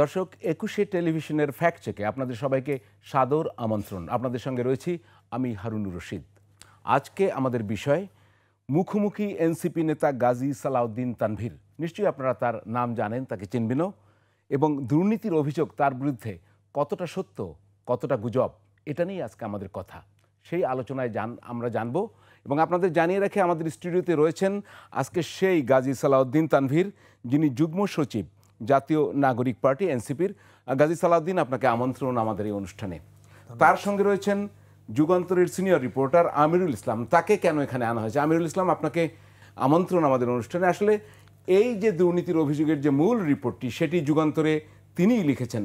দর্শক, একুশে টেলিভিশনের ফ্যাক্ট চেকে আপনাদের সবাইকে সাদর আমন্ত্রণ। আপনাদের সঙ্গে রয়েছি আমি হারুনুর রশিদ। আজকে আমাদের বিষয় মুখোমুখি এনসিপি নেতা গাজী সালাউদ্দিন তানভীর। নিশ্চয়ই আপনারা তার নাম জানেন, তাকে চিনবেনও। এবং দুর্নীতির অভিযোগ তার বিরুদ্ধে কতটা সত্য, কতটা গুজব, এটা নিয়ে আজকে আমাদের কথা। সেই আলোচনায় আমরা জানব এবং আপনাদের জানিয়ে রাখে আমাদের স্টুডিওতে রয়েছেন আজকে সেই গাজী সালাউদ্দিন তানভীর, যিনি যুগ্ম সচিব জাতীয় নাগরিক পার্টি এনসিপির। গাজী সালাউদ্দিন, আপনাকে আমন্ত্রণ আমাদের এই অনুষ্ঠানে। তার সঙ্গে রয়েছেন যুগান্তরের সিনিয়র রিপোর্টার আমিরুল ইসলাম। তাকে কেন এখানে আনা হয়েছে? আমিরুল ইসলাম, আপনাকে আমন্ত্রণ আমাদের অনুষ্ঠানে। আসলে এই যে দুর্নীতির অভিযোগের যে মূল রিপোর্টটি, সেটি যুগান্তরে তিনিই লিখেছেন।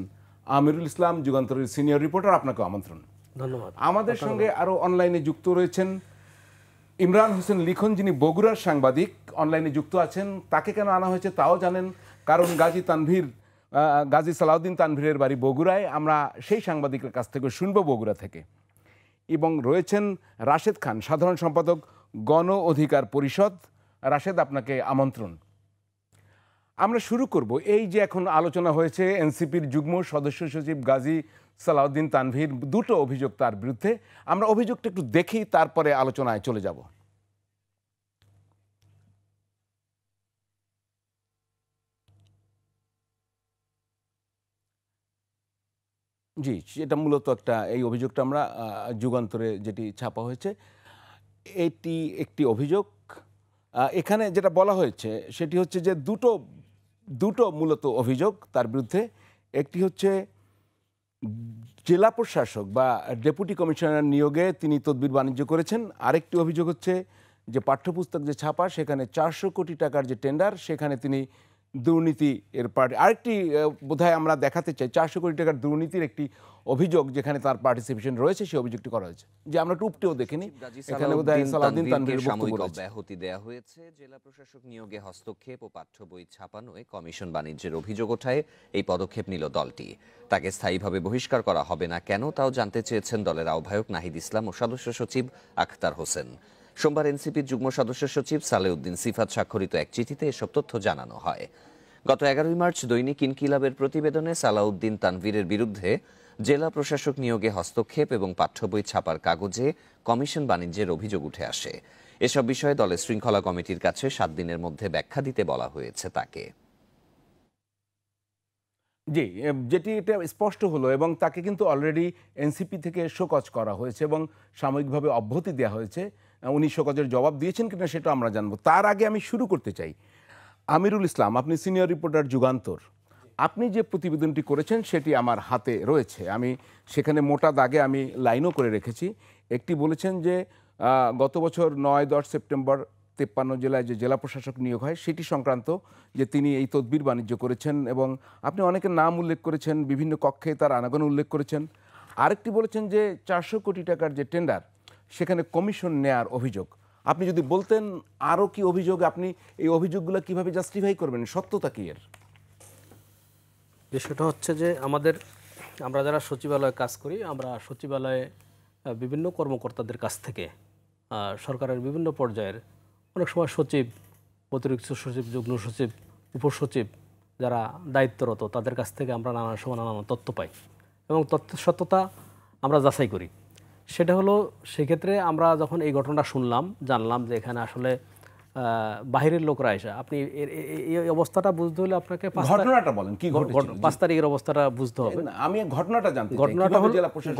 আমিরুল ইসলাম, যুগান্তরের সিনিয়র রিপোর্টার, আপনাকে আমন্ত্রণ। ধন্যবাদ। আমাদের সঙ্গে আরও অনলাইনে যুক্ত রয়েছেন ইমরান হোসেন লিখন, যিনি বগুড়ার সাংবাদিক, অনলাইনে যুক্ত আছেন। তাকে কেন আনা হয়েছে তাও জানেন, কারণ গাজী সালাউদ্দিন তানভীরের বাড়ি বগুড়ায়। আমরা সেই সাংবাদিকের কাছ থেকে শুনবো বগুড়া থেকে। এবং রয়েছেন রাশেদ খান, সাধারণ সম্পাদক গণ অধিকার পরিষদ। রাশেদ, আপনাকে আমন্ত্রণ। আমরা শুরু করব। এই যে এখন আলোচনা হয়েছে এনসিপির যুগ্ম সদস্য সচিব গাজী সালাউদ্দিন তানভীর, দুটো অভিযোগ তার বিরুদ্ধে। আমরা অভিযোগটা একটু দেখি, তারপরে আলোচনায় চলে যাব। জি, এটা মূলত এই অভিযোগটা আমরা যুগান্তরে যেটি ছাপা হয়েছে, এটি একটি অভিযোগ। এখানে যেটা বলা হয়েছে সেটি হচ্ছে যে দুটো মূলত অভিযোগ তার বিরুদ্ধে। একটি হচ্ছে জেলা প্রশাসক বা ডেপুটি কমিশনার নিয়োগে তিনি তদবির বাণিজ্য করেছেন। আরেকটি অভিযোগ হচ্ছে যে পাঠ্যপুস্তক যে ছাপা, সেখানে 400 কোটি টাকার যে টেন্ডার, সেখানে তিনি দুর্নীতি এর পার্টি। আরেকটি বোধহয় আমরা দেখাতে চাই, 400 কোটি টাকার দুর্নীতির একটি অভিযোগ যেখানে তার পার্টিসিপেশন রয়েছে, সেই অভিযোগটি করা হয়েছে। যে আমরা টুপটেও দেখিনি, এখানে বোধহয় সালাউদ্দিন তানভীরের বক্তব্য রয়েছে। ব্যাহতি দেয়া হয়েছে, জেলা প্রশাসক নিয়োগে হস্তক্ষেপ ও পাঠ্য বই ছাপানোয় কমিশন বাণিজ্যের অভিযোগ ওঠায় এই পদক্ষেপ নিল দলটি। তাকে স্থায়ীভাবে বহিষ্কার করা হবে না কেন, তাও জানতে চেয়েছেন দলের আহ্বায়ক নাহিদ ইসলাম ও সদস্য সচিব আখতার হোসেন। সোমবার এনসিপির যুগ্ম সদস্য সচিব সালেউদ্দিন সিফাত স্বাক্ষরিত এক চিঠিতে এসব তথ্য জানানো হয়। গত 11 মার্চ দৈনিক ইনকিলাবের প্রতিবেদনে সালাউদ্দিন তানভীরের বিরুদ্ধে জেলা প্রশাসক নিয়োগে হস্তক্ষেপ এবং পাঠ্য বই ছাপার কাগজে কমিশন বাণিজ্যের অভিযোগ উঠে আসে। এসব বিষয়ে দলের শৃঙ্খলা কমিটির কাছে 7 দিনের মধ্যে ব্যাখ্যা দিতে বলা হয়েছে তাকে। জি, যেটি এটা স্পষ্ট হলো, এবং তাকে কিন্তু অলরেডি এনসিপি থেকে শোকজ করা হয়েছে এবং সাময়িকভাবে অব্যাহতি দেওয়া হয়েছে। উনি শোকজের জবাব দিয়েছেন কিনা সেটা আমরা জানবো। তার আগে আমি শুরু করতে চাই, আমিরুল ইসলাম, আপনি সিনিয়র রিপোর্টার যুগান্তর। আপনি যে প্রতিবেদনটি করেছেন সেটি আমার হাতে রয়েছে। আমি সেখানে মোটা দাগে আমি লাইনও করে রেখেছি। একটি বলেছেন যে গত বছর 9-10 সেপ্টেম্বর 53 জেলায় যে জেলা প্রশাসক নিয়োগ হয় সেটি সংক্রান্ত যে তিনি এই তদবির বাণিজ্য করেছেন, এবং আপনি অনেকের নাম উল্লেখ করেছেন, বিভিন্ন কক্ষে তার আনাগোন উল্লেখ করেছেন। আরেকটি বলেছেন যে 400 কোটি টাকার যে টেন্ডার, সেখানে কমিশন নেয়ার অভিযোগ। আপনি যদি বলতেন আরও কি অভিযোগ, আপনি এই অভিযোগগুলো কিভাবে জাস্টিফাই করবেন, সত্যতা কি এর? বিষয়টা হচ্ছে যে আমরা যারা সচিবালয়ে কাজ করি, আমরা সচিবালয়ে বিভিন্ন কর্মকর্তাদের কাছ থেকে সরকারের বিভিন্ন পর্যায়ের অনেক সময় সচিব, অতিরিক্ত সচিব, যুগ্ম সচিব, উপসচিব যারা দায়িত্বরত, তাদের কাছ থেকে আমরা নানা সময় নানা তথ্য পাই এবং তথ্যের সত্যতা আমরা যাচাই করি। সেটা হলো, সেক্ষেত্রে আমরা যখন এই ঘটনাটা শুনলাম, জানলাম যে এখানে আসলে বাহিরের লোকরা এসে, আপনি এই অবস্থাটা বুঝতে হলে আপনাকে ঘটনাটা বলেন, কি ঘটেছিল? 5 তারিখের অবস্থাটা বুঝতে হবে। আমি ঘটনাটা জানতে চাই।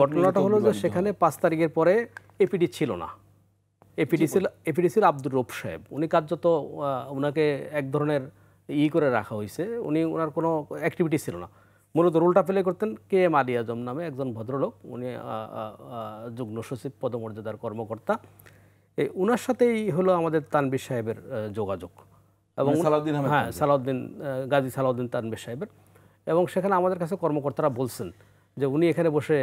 ঘটনাটা হলো যে সেখানে 5 তারিখের পরে এপিডি ছিল না। এপিডি ছিল আব্দুর রৌফ সাহেব। উনি কার্যত ওনাকে এক ধরনের করে রাখা হয়েছে। ওনার কোনো অ্যাক্টিভিটি ছিল না, মূলত রোলটা প্লে করতেন কে এম আলী আজম নামে একজন ভদ্রলোক। উনি যুগ্ম সচিব পদমর্যাদার কর্মকর্তা। ওনার সাথেই হলো আমাদের তানভীর সাহেবের যোগাযোগ, এবং গাজী সালাউদ্দিন তানভীর সাহেবের। এবং সেখানে আমাদের কাছে কর্মকর্তারা বলছেন যে উনি এখানে বসে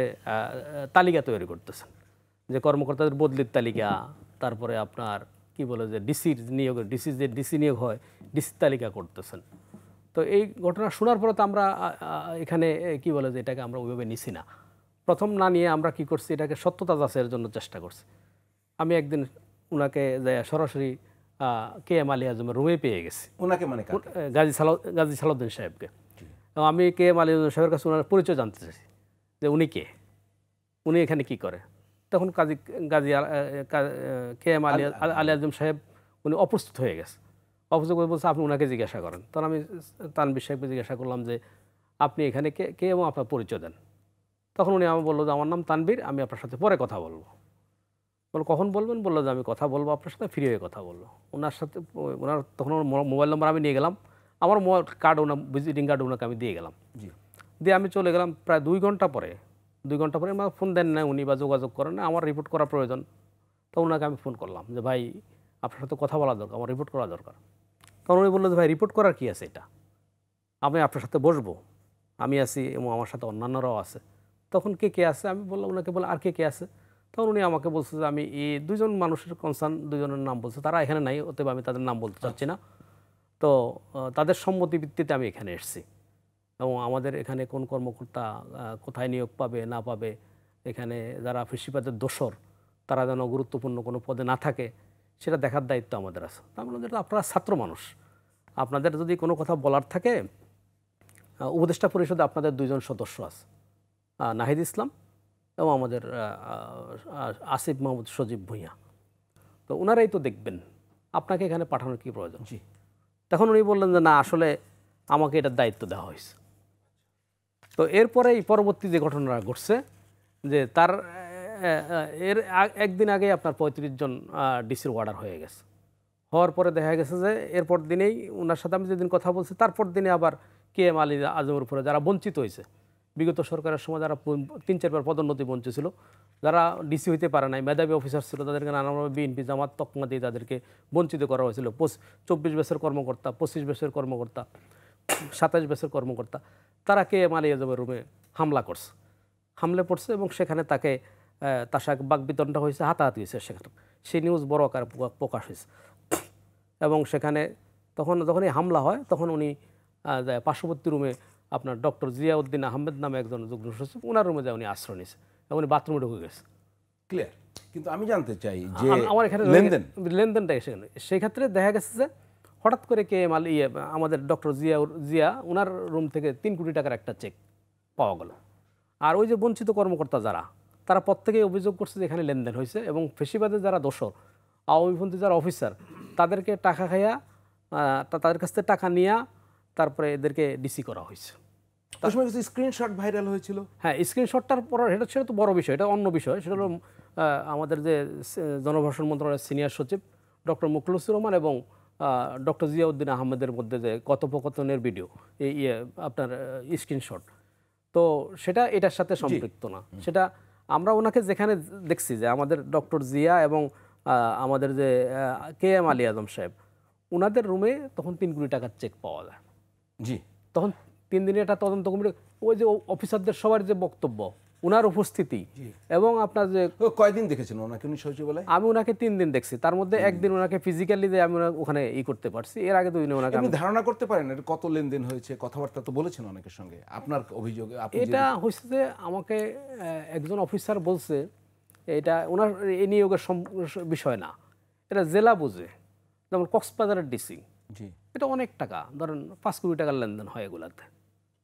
তালিকা তৈরি করতেছেন, যে কর্মকর্তাদের বদলির তালিকা, তারপরে আপনার কি বলে যে ডিসির নিয়োগের ডিসি নিয়োগ হয়, ডিসির তালিকা করতেছেন। তো এই ঘটনা শোনার পরে তো আমরা এখানে কি বলে যে এটাকে আমরা ওইভাবে নিছি না। প্রথম না নিয়ে আমরা কি করছি, এটাকে সত্যতা যাচাইয়ের জন্য চেষ্টা করছি। আমি একদিন উনাকে সরাসরি কে এম আলী আজমের রুমে পেয়ে গেছি। ওনাকে মানে গাজী সালাউদ্দিন সাহেবকে। এবং আমি কে এম আলী সাহেবের কাছে ওনার পরিচয় জানতে চাইছি যে উনি কে, উনি এখানে কি করে। তখন কে এম আলী আজম সাহেব উনি অপ্রস্তুত হয়ে গেছে। অপ্রস্তুত করে বলছে আপনি ওনাকে জিজ্ঞাসা করেন। তখন আমি তানভীর সাহেবকে জিজ্ঞাসা করলাম যে আপনি এখানে কে এবং আপনার পরিচয় দেন। তখন উনি আমাকে বললো যে আমার নাম তানভীর, আমি আপনার সাথে পরে কথা বলবো। বলো কখন বলবেন? বললো যে আমি কথা বলবো আপনার সাথে, ফ্রি হয়ে কথা বললো। ওনার সাথে ওনার তখন মোবাইল নম্বর আমি নিয়ে গেলাম, আমার মোবাইল কার্ড ওনার ভিজিটিং কার্ড ওনাকে আমি দিয়ে গেলাম। দিয়ে আমি চলে গেলাম। প্রায় 2 ঘন্টা পরে আমার ফোন দেন না উনি বা যোগাযোগ করেন না, আমার রিপোর্ট করা প্রয়োজন। তো ওনাকে আমি ফোন করলাম যে ভাই আপনার সাথে কথা বলা দরকার, আমার রিপোর্ট করা দরকার। তখন উনি বললো যে ভাই রিপোর্ট করার কী আছে, এটা আমি আপনার সাথে বসবো, আমি আছি এবং আমার সাথে অন্যান্যরাও আছে। তখন কে আছে আমি বললাম, ওনাকে বললাম আর কে আছে। তখন উনি আমাকে বলছে যে আমি এই 2জন মানুষের কনসার্ন, 2জনের নাম বলছে, তারা এখানে নাই, অতএব আমি তাদের নাম বলতে চাচ্ছি না। তো তাদের সম্মতি ভিত্তিতে আমি এখানে এসেছি এবং আমাদের এখানে কোন কর্মকর্তা কোথায় নিয়োগ পাবে না পাবে, এখানে যারা ফেসিবাদের দোসর তারা যেন গুরুত্বপূর্ণ কোনো পদে না থাকে সেটা দেখার দায়িত্ব আমাদের আছে। তার মানে আপনারা ছাত্র মানুষ, আপনাদের যদি কোনো কথা বলার থাকে, উপদেষ্টা পরিষদে আপনাদের 2জন সদস্য আছে, নাহিদ ইসলাম এবং আমাদের আসিফ মাহমুদ সজীব ভূঁইয়া, তো ওনারাই তো দেখবেন, আপনাকে এখানে পাঠানোর কী প্রয়োজন। জি। তখন উনি বললেন যে না আসলে আমাকে এটার দায়িত্ব দেওয়া হয়েছে। তো এরপরেই পরবর্তী যে ঘটনাটা ঘটছে যে তার এর একদিন আগে আপনার 35 জন ডিসির অর্ডার হয়ে গেছে। হওয়ার পরে দেখা গেছে যে এরপর দিনেই ওনার সাথে আমি যেদিন কথা বলছি তারপর দিনে আবার কে এম আলী আজমের উপরে যারা বঞ্চিত হয়েছে, বিগত সরকারের সময় যারা 3-4 বার পদোন্নতি বঞ্চিত ছিল, যারা ডিসি হইতে পারে নাই, মেধাবী অফিসার ছিল, তাদেরকে নানাভাবে বিএনপি জামাত তকমা দিয়ে তাদেরকে বঞ্চিত করা হয়েছিল। 24 বছর কর্মকর্তা, 25 বছর কর্মকর্তা, 27 বছর কর্মকর্তা, তারা কে এম আলী আজমের রুমে হামলে পড়ছে এবং সেখানে তাকে তার সাথে বাকবিতণ্ডা হয়েছে, হাতাহাতি হয়েছে। সেখানে সেই নিউজ বড় আকারে প্রকাশ হয়েছে এবং সেখানে যখন এই হামলা হয় তখন উনি পার্শ্ববর্তী রুমে আপনার ডক্টর জিয়াউদ্দিন আহমেদ নামে একজন যুগ্ম সচিব, ওনার রুমে যায় উনি আশ্রয় নিয়েছে এবং উনি বাথরুমে ঢুকে গেছে। ক্লিয়ার। কিন্তু আমি জানতে চাই যে আমার এখানে লেনদেনটা সেখানে সেই ক্ষেত্রে দেখা গেছে যে হঠাৎ করে কে এম আলী আমাদের ডক্টর জিয়া ওনার রুম থেকে 3 কোটি টাকার একটা চেক পাওয়া গেল। আর ওই যে বঞ্চিত কর্মকর্তা যারা, তারা প্রত্যেকেই অভিযোগ করছে যে এখানে লেনদেন হয়েছে এবং ফেসিবাদের যারা দোসর, আওয়ামীপন্থী যারা অফিসার, তাদেরকে টাকা খাইয়া তাদের কাছ থেকে টাকা নিয়ে তারপরে এদেরকে ডিসি করা হয়েছে। তার সময় কিছু স্ক্রিনশট ভাইরাল হয়েছিল। হ্যাঁ, স্ক্রিনশটটার পর সেটা তো বড় বিষয়, এটা অন্য বিষয়। সেটা হলো আমাদের যে জনভাষণ মন্ত্রণালয়ের সিনিয়র সচিব ডক্টর মুখলিসুর রহমান এবং ডক্টর জিয়াউদ্দিন আহমেদের মধ্যে যে কথোপকথনের ভিডিও, এই আপনার স্ক্রিনশট, তো সেটা এটার সাথে সম্পৃক্ত না। সেটা আমরা ওনাকে যেখানে দেখছি যে আমাদের ডক্টর জিয়া এবং আমাদের যে কে এম আলী আজম সাহেব, ওনাদের রুমে তখন 3 কোটি টাকার চেক পাওয়া যায়। জি। তখন 3 দিনের একটা তদন্ত কমিটি, ওই যে অফিসারদের সবার যে বক্তব্য, ওনার উপস্থিতি এবং আপনার যে কয়দিন দেখেছেন ওনাকে উনি সচিবালয়ে? আমি ওনাকে 3 দিন দেখছি, তার মধ্যে একদিন ওনাকে ফিজিক্যালি যে আমি ওখানে করতে পারছি, এর আগে 2 দিনে ওনাকে। আপনি ধারণা করতে পারেন এর কত লেনদেন হয়েছে? কথাবার্তা তো বলেছেন অনেকের সঙ্গে, আপনার অভিযোগে এটা হচ্ছে যে আমাকে একজন অফিসার বলছে এটা ওনার এই নিয়োগের বিষয় না, এটা জেলা বুঝে, যেমন কক্সবাজারের ডিসি, জি, এটা অনেক টাকা, ধরেন 5 কোটি টাকার লেনদেন হয় এগুলাতে।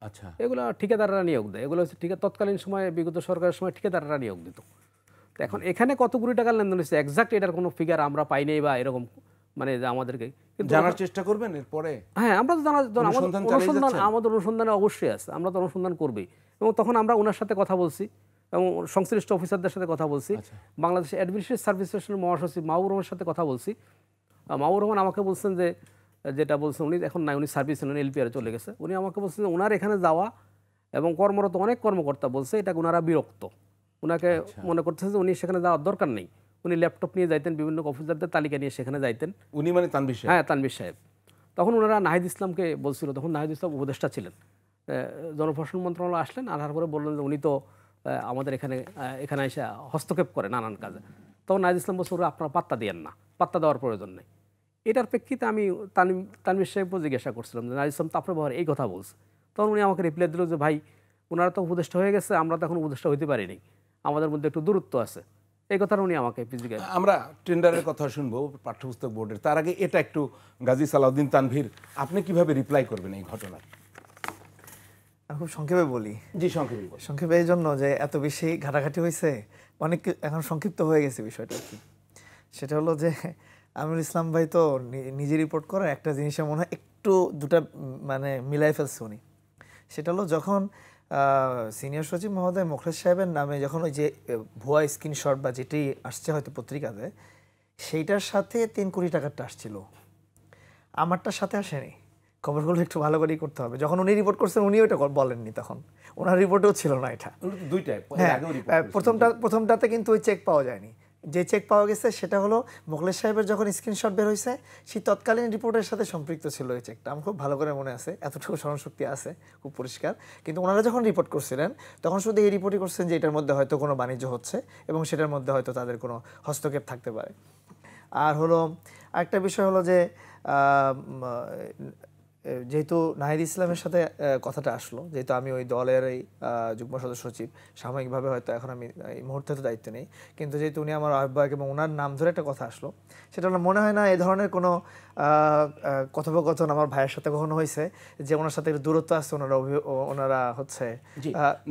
আচ্ছা, এগুলো ঠিকাদাররা নিয়োগ দেয়, এগুলো হচ্ছে তৎকালীন সময়ে বিগত সরকারের সময় ঠিকাদাররা নিয়োগ দিত। তো এখন এখানে কত কোটি টাকার লেনদেন হচ্ছে এক্সাক্ট এটার কোনো ফিগার আমরা পাই নাই বা এরকম, মানে আমাদেরকে জানার চেষ্টা করবেন এরপরে। হ্যাঁ, আমরা তো আমাদের অনুসন্ধানে অবশ্যই আছে, আমরা তো অনুসন্ধান করবই। এবং তখন আমরা ওনার সাথে কথা বলছি এবং সংশ্লিষ্ট অফিসারদের সাথে কথা বলছি, বাংলাদেশ অ্যাডমিনিস্ট্রেটিভ সার্ভিসেসের মহাসচিব মাহবুব রহমানের সাথে কথা বলছি। মাহবুব রহমান আমাকে বলছেন যে, যেটা বলছেন উনি এখন নাই, উনি সার্ভিস এলপিআরে চলে গেছে, উনি আমাকে বলছেন যে ওনার এখানে যাওয়া এবং কর্মরত অনেক কর্মকর্তা বলছে এটা ওনারা বিরক্ত, ওনাকে মনে করতেছে যে উনি সেখানে যাওয়ার দরকার নেই, উনি ল্যাপটপ নিয়ে যাইতেন, বিভিন্ন অফিসারদের তালিকা নিয়ে সেখানে যাইতেন। উনি মানে তানভীর সাহেব? হ্যাঁ, তানভীর সাহেব। তখন ওনারা নাহিদ ইসলামকে বলছিল, তখন নাহিদ ইসলাম উপদেষ্টা ছিলেন, জনপ্রশাসন মন্ত্রণালয় আসলেন, আসার পরে বললেন যে উনি তো আমাদের এখানে এসে হস্তক্ষেপ করে নানান কাজে। তখন নাহিদ ইসলাম বলছে ওরা আপনারা পাত্তা দিয়েন না, পাত্তা দেওয়ার প্রয়োজন নেই। এটার প্রেক্ষিতে আমি তানভীর সাহেবও জিজ্ঞাসা করছিলাম যে নাহিদ ইসলাম তো আপনার ব্যবহার এই কথা বলছে। তখন উনি আমাকে রিপ্লাই দিল যে ভাই ওনারা তো উপদেষ্টা হয়ে গেছে, আমরা তো এখন উপদেষ্টা হইতে পারিনি, আমাদের মধ্যে একটু দূরত্ব আছে, এই কথাটা উনি আমাকে ফিজিক্যালি। আমরা টেন্ডারের কথা শুনবো পাঠ্যপুস্তক বোর্ডের, তার আগে এটা একটু গাজী সালাউদ্দিন তানভীর, আপনি কিভাবে রিপ্লাই করবেন এই ঘটনার? আমি খুব সংক্ষেপে বলি। জি, সংক্ষেপে বলুন। সংক্ষেপে এই জন্য যে এত বেশি ঘাটাঘাটি হয়েছে, অনেক এখন সংক্ষিপ্ত হয়ে গেছে বিষয়টা আর কি। সেটা হলো যে আমিরুল ইসলাম ভাই তো নিজে রিপোর্ট করে একটা জিনিসের মনে হয় একটু দুটা মানে মিলাই ফেলছে উনি। সেটা হলো যখন সিনিয়র সচিব মহোদয় মোখলেস সাহেবের নামে যখন ওই যে ভুয়া স্ক্রিনশট বা যেটি আসছে হয়তো পত্রিকাতে, সেইটার সাথে 3 কোটি টাকারটা আসছিল, আমারটার সাথে আসেনি। খবরগুলো একটু ভালো করেই করতে হবে। যখন উনি রিপোর্ট করছেন উনি ওটা বলেননি, তখন ওনার রিপোর্টেও ছিল না এটা। দুইটাই হ্যাঁ, আগেও রিপোর্ট প্রথমটাতে কিন্তু ওই চেক পাওয়া যায়নি। যে চেক পাওয়া গেছে সেটা হলো মোখলেস সাহেবের যখন স্ক্রিনশট বের হয়েছে সেই তৎকালীন রিপোর্টের সাথে সম্পৃক্ত ছিল ওই চেকটা। আমার খুব ভালো করে মনে আছে, এতটুকু স্মরণশক্তি আছে, খুব পরিষ্কার। কিন্তু ওনারা যখন রিপোর্ট করছিলেন তখন শুধু এই রিপোর্টই করছেন যে এটার মধ্যে হয়তো কোনো বাণিজ্য হচ্ছে এবং সেটার মধ্যে হয়তো তাদের কোনো হস্তক্ষেপ থাকতে পারে। আর হলো আরেকটা বিষয় হলো যে যেহেতু নাহিদ ইসলামের সাথে কথাটা আসলো, যেহেতু আমি ওই দলের এই যুগ্ম সদস্য সচিব, সাময়িকভাবে হয়তো এখন আমি এই মুহূর্তে তো দায়িত্ব নেই, কিন্তু যেহেতু উনি আমার আহ্বায়ক এবং ওনার নাম ধরে একটা কথা আসলো, সেটা হলো মনে হয় না এই ধরনের কোনো কথোপকথন আমার ভাইয়ের সাথে কখনো হয়েছে যে ওনার সাথে একটু দূরত্ব আছে, ওনারা হচ্ছে।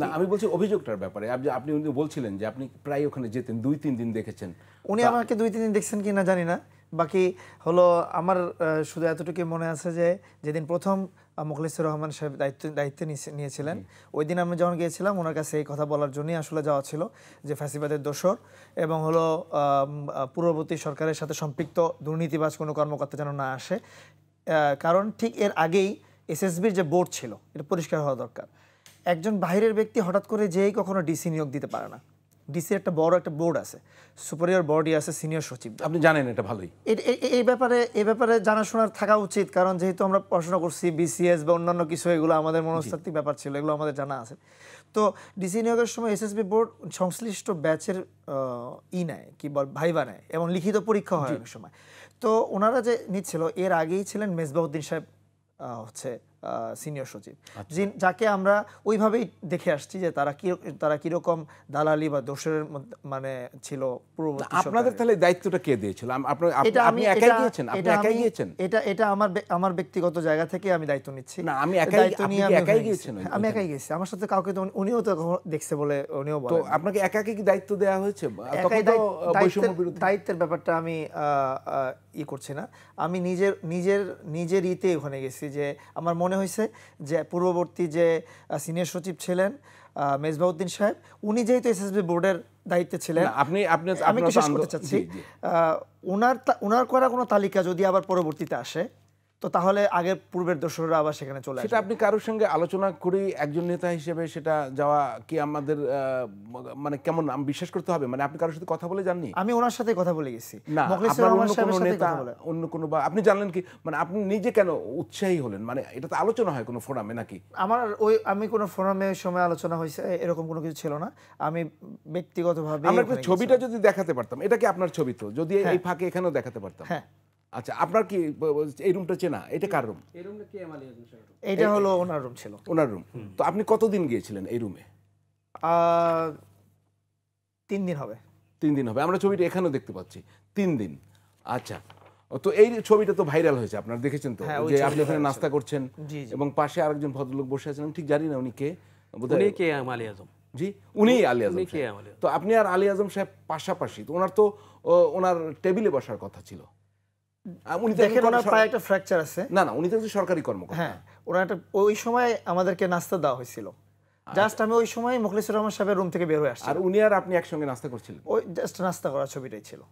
না, আমি বলছি অভিযোগটার ব্যাপারে। আপনি বলছিলেন যে আপনি প্রায় ওখানে যেতেন, 2-3 দিন দেখেছেন। উনি আমাকে 2-3 দিন দেখছেন কি না জানি না, বাকি হলো আমার শুধু এতটুকু মনে আছে যে যেদিন প্রথম মোখলেসুর রহমান সাহেব দায়িত্ব নিয়েছিলেন, ওই দিন আমি যখন গিয়েছিলাম ওনার কাছে এই কথা বলার জন্যই আসলে যাওয়া ছিল যে ফ্যাসিবাদের দোসর এবং হলো পূর্ববর্তী সরকারের সাথে সম্পৃক্ত দুর্নীতিবাজ কোনো কর্মকর্তা যেন না আসে। কারণ ঠিক এর আগেই এসএসবির যে বোর্ড ছিল এটা পরিষ্কার হওয়া দরকার। একজন বাইরের ব্যক্তি হঠাৎ করে যেই কখনো ডিসি নিয়োগ দিতে পারে না। ডিসির একটা বড় একটা বোর্ড আছে, সুপিরিয়র বডি আছে, সিনিয়র সচিব। আপনি জানেন এটা ভালোই। এই ব্যাপারে জানাশোনার থাকা উচিত, কারণ যেহেতু আমরা পড়াশোনা করছি বিসিএস বা অন্যান্য কিছু, এগুলো আমাদের মনস্তাত্ত্বিক ব্যাপার ছিল, এগুলো আমাদের জানা আছে। তো ডিসি নিয়োগের সময় এসএসবি বোর্ড সংশ্লিষ্ট ব্যাচের নেয়, কি বল, ভাইবা নেয় এবং লিখিত পরীক্ষা হয় অনেক সময়। তো ওনারা যে নিচ্ছিল এর আগেই ছিলেন মেজবাউদ্দিন সাহেব, হচ্ছে সিনিয়র সচিব, যাকে আমরা ওইভাবেই দেখে আসছি যে তারা কিরকম দালালি বা দোষের মানে ছিল পূর্ববর্তী। আপনাদের তাহলে দায়িত্বটা কে দিয়েছিল? আপনি একাই গিয়েছেন? আপনি একাই গিয়েছেন? এটা আমার ব্যক্তিগত জায়গা থেকে আমি দায়িত্ব নিচ্ছি। না, আমি একাই গিয়েছেন? আমি একাই গেছি, আমার সাথে কাউকে তো উনিও তো দেখছে বলে উনিও বলেন। তো আপনাকে একাকে কি দায়িত্ব দেওয়া হয়েছে? দায়িত্বের ব্যাপারটা আমি করছি না, আমি নিজের ইতে ওখানে গেছি। যে আমার মনে হয়েছে যে পূর্ববর্তী যে সিনিয়র সচিব ছিলেন মেজবাউদ্দিন সাহেব, উনি যেহেতু এসএসবি বোর্ডের দায়িত্বে ছিলেন, আমি কি শেষ করতে চাচ্ছি, ওনার করা কোনো তালিকা যদি আবার পরবর্তীতে আসে তো তাহলে আগের পূর্বের দোসররা আবার সেখানে চলে আসে। সেটা আপনি কারোর সঙ্গে আলোচনা করে একজন নেতা হিসেবে সেটা যাওয়া কি আমাদের মানে কেমন বিশ্বাস করতে হবে? মানে আপনি কারোর সাথে কথা বলে যাননি? আমি ওনার সাথে কথা বলে গেছি। না, অন্য কোনো বা আপনি জানলেন কি, মানে আপনি নিজে কেন উৎসাহী হলেন? মানে এটা তো আলোচনা হয় কোনো ফোরামে নাকি? আমি কোনো ফোরামে সময় আলোচনা হয়েছে এরকম কোনো কিছু ছিল না। আমি ব্যক্তিগতভাবে আমরা ছবিটা যদি দেখাতে পারতাম, এটা কি আপনার ছবি? তো যদি এই ফাঁকে এখানেও দেখাতে পারতাম। হ্যাঁ। আচ্ছা, আপনার কি এই রুমটা চেনা? এটা কার রুম? এই রুমটা কি এমআলি আজম সাহেব? এটা হলো ওনার রুম ছিল। ওনার রুম। তো আপনি কতদিন গিয়েছিলেন এই রুমে? 3 দিন হবে। 3 দিন হবে। আমরা ছবিটা এখানেও দেখতে পাচ্ছি, 3 দিন। আচ্ছা, তো এই ছবিটা তো ভাইরাল হয়েছে, আপনারা দেখেছেন তো, যে আপনি ওখানে নাস্তা করছেন এবং পাশে আরেকজন ভদ্রলোক বসে আছেন, ঠিক জানি না উনি কে। উনি কে আলী আজম? জি, উনি আলী আজম সাহেব। তো আপনি আর আলী আজম সাহেব পাশাপাশি, তো ওনার তো ওনার টেবিলে বসার কথা ছিল। উনি দেখেন ওনার পায়ে একটা ফ্র্যাকচার আছে। না, উনি তো সরকারি কর্মকর্তা। হ্যাঁ, ওনার একটা ওই সময় আমাদেরকে নাস্তা দেওয়া হয়েছিল। জাস্ট আমি ওই সময় মোখলেসুর রহমান সাহেবের রুম থেকে বের হয়ে আসছি। আর উনি আর আপনি একসঙ্গে নাস্তা করছিলেন? ওই জাস্ট নাস্তা করার ছবিটাই ছিল,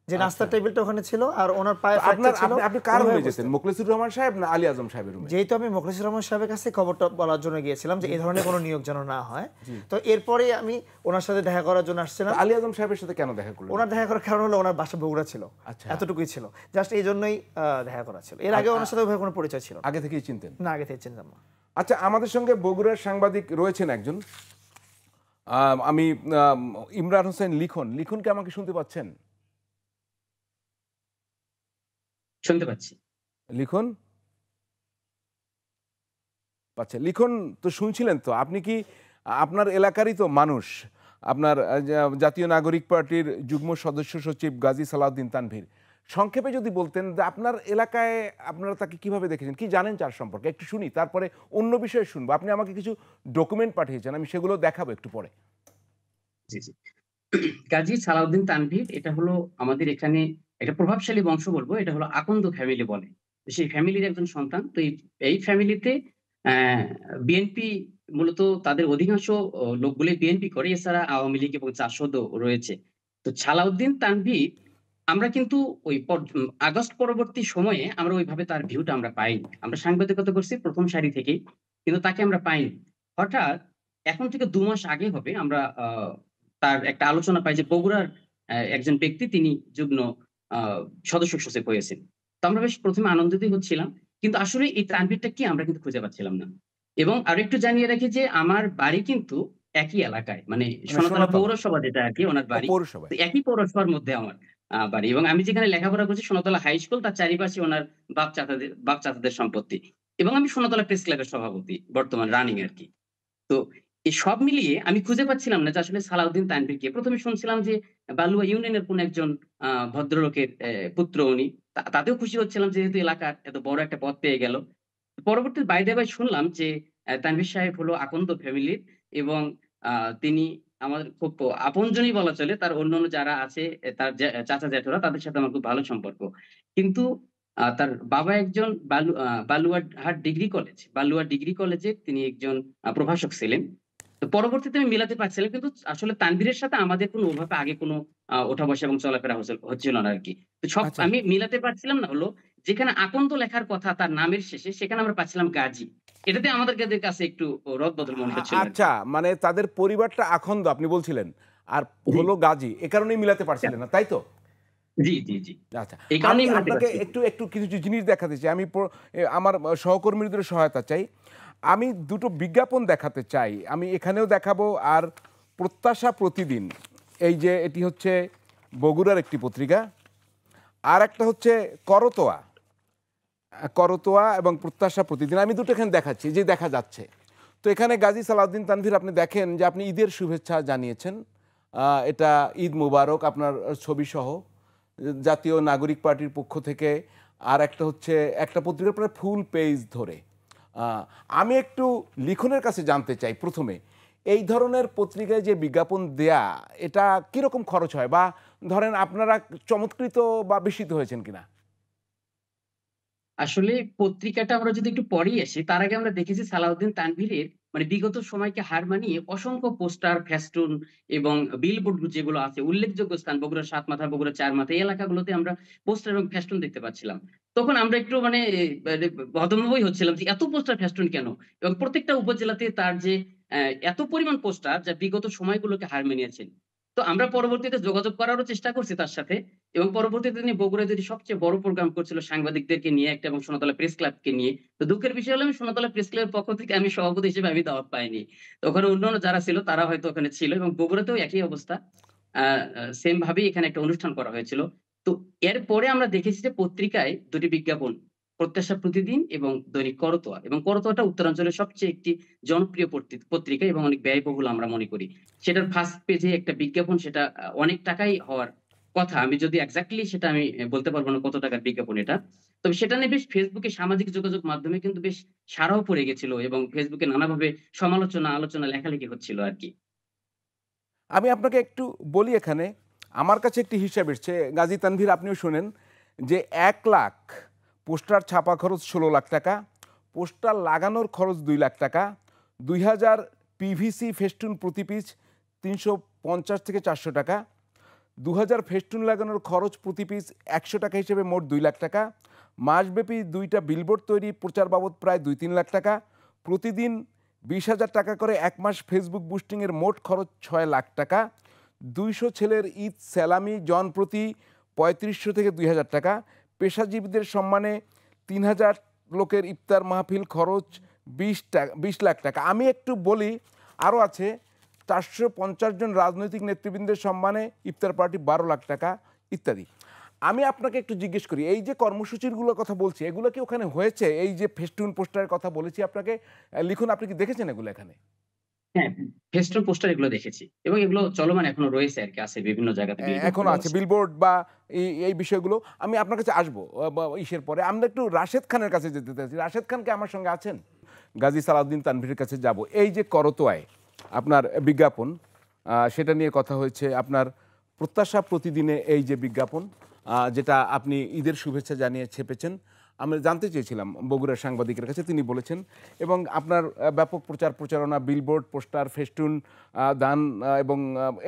যে নাস্তার টেবিলটা ওখানে ছিল আর ওনার পায়ে ফ্র্যাকচার ছিল। আপনি কার রুমে যেতেন, মোখলেসুর রহমান সাহেব না আলী আজম সাহেবের রুমে? যেহেতু আমি মোখলেসুর রহমান সাহেবের কাছে খবরটা বলার জন্য গিয়েছিলাম যে এই ধরনের কোনো নিয়োগ যেন না হয়, তো এরপরে আমি ওনার সাথে দেখা করার জন্য আসছিলাম। আলী আজম সাহেবের সাথে কেন দেখা করলেন? ওনার দেখা করার কারণ হলো ওনার বাসা বগুড়া ছিল, এতটুকুই ছিল, জাস্ট এই জন্যই দেখা করা ছিল। এর আগে ওনার সাথে ওইভাবে কোনো পরিচয় ছিল না। আগে থেকেই চিনতেন? না, আগে থেকে চিনতাম না। আচ্ছা, আমাদের সঙ্গে বগুড়ার সাংবাদিক রয়েছেন একজন, আমি ইমরান হোসেন লিখনকে আমাকে শুনতে পাচ্ছেন? শুনতে পাচ্ছি। লিখন আচ্ছা, লিখন তো শুনছিলেন তো? আপনি কি আপনার এলাকারই তো মানুষ, আপনার জাতীয় নাগরিক পার্টির যুগ্ম সদস্য সচিব গাজী সালাউদ্দিন তানভীর, সংক্ষেপে যদি বলতেন যে আপনার এলাকায় আপনারা তাকে কিভাবে দেখেছেন, কি জানেন তার সম্পর্কে একটু শুনি, তারপরে অন্য বিষয়ে শুনবো। আপনি আমাকে কিছু ডকুমেন্ট পাঠিয়েছেন, আমি সেগুলো দেখাবো একটু পরে। জি, জি। কাজী সালাউদ্দিন তানভীর এটা হলো আমাদের এখানে একটা প্রভাবশালী বংশ বলবো। এটা হলো আকন্দ ফ্যামিলি বলে। তো সেই ফ্যামিলির একজন সন্তান। তো এই ফ্যামিলিতে অ্যা বিএনপি মূলত তাদের অধিকাংশ লোকগুলোই বিএনপি করে। এছাড়া আওয়ামী লীগ এবং জাসদও রয়েছে। তো সালাউদ্দিন তানভীর আমরা কিন্তু ওই আগস্ট পরবর্তী সময়ে আমরা ওইভাবে তার ভিউটা আমরা পাইনি। আমরা সাংবাদিকতা করছি ১ম সারি থেকেই। কিন্তু তাকে আমরা পাইনি। হঠাৎ এখন থেকে ২ মাস আগে হবে আমরা তার একটা আলোচনা পাই যে বগুড়ার একজন ব্যক্তি তিনি যুগ্ম আ সদস্য সচিব হয়েছেন। তো আমরা বেশ ১ম এ আনন্দিতই হচ্ছিলাম। কিন্তু আসলে এই তানভীরটা কি আমরা কিন্তু খুঁজে পাচ্ছিলাম না। এবং আরেকটু জানিয়ে রাখি যে আমার বাড়ি কিন্তু একই এলাকায়। মানে মানে সোনাতলা সোনাতলা পৌরসভা যেটা আরকি উনার ও বাড়ি। তো পৌরসভায়। একই পৌরসভার মধ্যে আমার বাড়ি। এবং আমি যেখানে লেখাপড়া করছি সোনাতলা হাই স্কুল তার চারিপাশে উনার বাপ চাচাদের সম্পত্তি। এবং আমি সোনাতলা প্রেস ক্লাবের সভাপতি বর্তমান রানিং আরকি। তো এই সব মিলিয়ে আমি খুঁজে পাচ্ছিলাম না যে আসলে সালাউদ্দিন তানভীর কে। ১ম এ শুনছিলাম যে বালুয়া ইউনিয়নের কোন একজন ভদ্রলোকের পুত্র উনি। তাতেও খুশি হচ্ছিলাম যেহেতু এলাকার এত বড় একটা পদ পেয়ে গেল। পরবর্তীতে বাই দ্যা বাই শুনলাম যে তানভীর সাহেব হলো আকন্দ ফ্যামিলির এবং আ তিনি আমাদের খুব আপনজনই বলা চলে। তার অন্যান্য যারা আছে তার চাচা জ্যাঠারা তাদের সাথে আমার খুব ভালো সম্পর্ক। কিন্তু তার বাবা একজন বালুয়া ডিগ্রি কলেজে তিনি একজন প্রভাষক ছিলেন। তো পরবর্তীতে আমি মিলাতে পারছিলাম। কিন্তু আসলে তানভীরের সাথে আমাদের কোনো ওভাবে আগে কোনো ওঠা-বসা এবং চলাফেরা হচ্ছিল না আরকি। তো আচ্ছা আমি মিলাতে পারছিলাম না হলো যেখানে আকন্দ লেখার কথা তার নামের শেষে সেখানে আমরা পাচ্ছিলাম গাজী। এটাতে আমাদের কাছে একটু রদবদল মনে হচ্ছিল আরকি। আচ্ছা, মানে তাদের পরিবারটা আখন্দ আপনি বলছিলেন, আর জি, হলো গাজী, এ কারণেই মিলাতে পারছিলেন না, তাই তো? জি, জি, জি। আচ্ছা, এই আমি কারণেই মিলাতে আপনাকে পারছি। একটু একটু কিছু জিনিস দেখাতে চাই। আমি আমার সহকর্মীদের সহায়তা চাই। আমি দুটো বিজ্ঞাপন দেখাতে চাই। আমি এখানেও দেখাবো, আর প্রত্যাশা প্রতিদিন, এই যে এটি হচ্ছে বগুড়ার একটি পত্রিকা, আর একটা হচ্ছে করতোয়া। করতোয়া এবং প্রত্যাশা প্রতিদিন, আমি দুটো এখানে দেখাচ্ছি, যে দেখা যাচ্ছে। তো এখানে গাজী সালাউদ্দিন তানভীর, আপনি দেখেন যে আপনি ঈদের শুভেচ্ছা জানিয়েছেন। এটা ঈদ মুবারক আপনার ছবিসহ, জাতীয় নাগরিক পার্টির পক্ষ থেকে। আর একটা হচ্ছে একটা পত্রিকার প্রায় ফুল পেজ ধরে। আমি একটু লিখনের কাছে জানতে চাই প্রথমে, এই ধরনের পত্রিকায় যে বিজ্ঞাপন দেয়া, এটা কীরকম খরচ হয়, বা ধরেন আপনারা চমৎকৃত বা বিস্মিত হয়েছেন কিনা? আসলে পত্রিকাটা আমরা যদি একটু পরেই আসি, তার আগে আমরা দেখেছি সালাউদ্দিন তানভীরের মানে বিগত সময়কে হার মানিয়ে অসংখ্য পোস্টার, ফেস্টুন এবং বিলবোর্ড যেগুলো আছে উল্লেখযোগ্য স্থান বগুড়া ৭ মাথা, বগুড়া ৪ মাথা এই এলাকাগুলোতে আমরা পোস্টার এবং ফেস্টুন দেখতে পাচ্ছিলাম। তখন আমরা একটু মানে হতভম্বই হচ্ছিলাম যে এত পোস্টার ফেস্টুন কেন? এবং প্রত্যেকটা উপজেলাতে তার যে এত পরিমাণ পোস্টার যা বিগত সময়গুলোকে হার মানিয়েছে। তো আমরা পরবর্তীতে যোগাযোগ করারও চেষ্টা করছি তার সাথে। এবং পরবর্তীতে তিনি বগুড়ায় যেটি সবচেয়ে বড় প্রোগ্রাম করছিল সাংবাদিকদেরকে নিয়ে একটা এবং সোনাতলা প্রেস ক্লাবকে নিয়ে। তো দুঃখের বিষয় হলো আমি সোনাতলা প্রেস ক্লাবের পক্ষ থেকে আমি সভাপতি হিসেবে আমি দাওয়াত পাইনি। তো ওখানে অন্যান্য যারা ছিল তারা হয়তো ওখানে ছিল এবং বগুড়াতেও একই অবস্থা। আ আ সেম ভাবেই এখানে একটা অনুষ্ঠান করা হয়েছিল। তো এরপরে আমরা দেখেছি যে পত্রিকায় ২ টি বিজ্ঞাপন, প্রত্যাশা প্রতিদিন এবং দৈনিক করতোয়া। এবং করতোয়াটা উত্তরাঞ্চলের সবচেয়ে একটি জনপ্রিয় পত্রিকা এবং অনেক ব্যয়বহুল আমরা মনে করি। সেটার ফার্স্ট পেজে একটা বিজ্ঞাপন সেটা অনেক টাকাই হওয়ার কথা। আমি যদি এক্সাক্টলি সেটা আমি বলতে পারব না কত টাকার বিজ্ঞাপন এটা। তবে সেটা নিয়ে বেশ ফেসবুকে সামাজিক যোগাযোগ মাধ্যমে কিন্তু বেশ সাড়াও পড়ে গেছিল এবং ফেসবুকে নানাভাবে সমালোচনা, আলোচনা লেখালেখি হচ্ছিল আরকি। আমি আপনাকে একটু বলি এখানে, আমার কাছে একটি হিসাব এসছে, গাজী তানভীর আপনিও শোনেন, যে ১,০০,০০০ পোস্টার ছাপা খরচ ১৬ লাখ টাকা, পোস্টার লাগানোর খরচ ২ লাখ টাকা, ২,০০০ পিভিসি ফেস্টুন প্রতি পিস ৩৫০ থেকে ৪০০ টাকা, ২,০০০ ফেস্টুন লাগানোর খরচ প্রতি পিস ১০০ টাকা হিসেবে মোট ২ লাখ টাকা, মাসব্যাপী ২টা বিলবোর্ড তৈরি, প্রচার বাবদ প্রায় ২-৩ লাখ টাকা, প্রতিদিন ২০,০০০ টাকা করে, এক মাস ফেসবুক বুস্টিংয়ের মোট খরচ ৬ লাখ টাকা, ২০০ ছেলের ঈদ স্যালামি জনপ্রতি ৩৫০০ থেকে ২,০০০ টাকা, পেশাজীবীদের সম্মানে ৩,০০০ লোকের ইফতার মাহফিল খরচ ২০ লাখ টাকা। আমি একটু বলি, আরও আছে ৪৫০ জন রাজনৈতিক নেতৃবৃন্দের সম্মানে ইফতার পার্টি ১২ লাখ টাকা ইত্যাদি। আমি আপনাকে একটু জিজ্ঞেস করি, এই যে কর্মসূচিগুলোর কথা বলছি, এগুলো কি ওখানে হয়েছে? এই যে ফেস্টুন পোস্টারের কথা বলেছি আপনাকে, লিখুন, আপনি কি দেখেছেন এগুলো এখানে? হ্যাঁ, ফেস্টুন পোস্টার এগুলো দেখেছি এবং এগুলো চলমান এখনো রয়েছে আরকি, আছে বিভিন্ন জায়গাতে বিলবোর্ড এখনো গুলো আছে আছে। বিলবোর্ড বা এই বিষয়গুলো। আমি আপনার কাছে আসবো বা ইসের পরে। আমরা একটু রাশেদ খানের কাছে যেতে চাইছি। রাশেদ খান কি আমার সঙ্গে আছেন? গাজী সালাউদ্দিন তানভীরের কাছে যাব। এই যে করতোয়ায় আপনার বিজ্ঞাপন, সেটা নিয়ে কথা হয়েছে। আপনার প্রত্যাশা প্রতিদিনে এই যে বিজ্ঞাপন, যেটা আপনি ঈদের শুভেচ্ছা জানিয়ে ছেপেছেন, আমি জানতে চেয়েছিলাম বগুড়ার সাংবাদিকের কাছে, তিনি বলেছেন। এবং আপনার ব্যাপক প্রচার প্রচারণা, বিলবোর্ড, পোস্টার, ফেস্টুন, দান এবং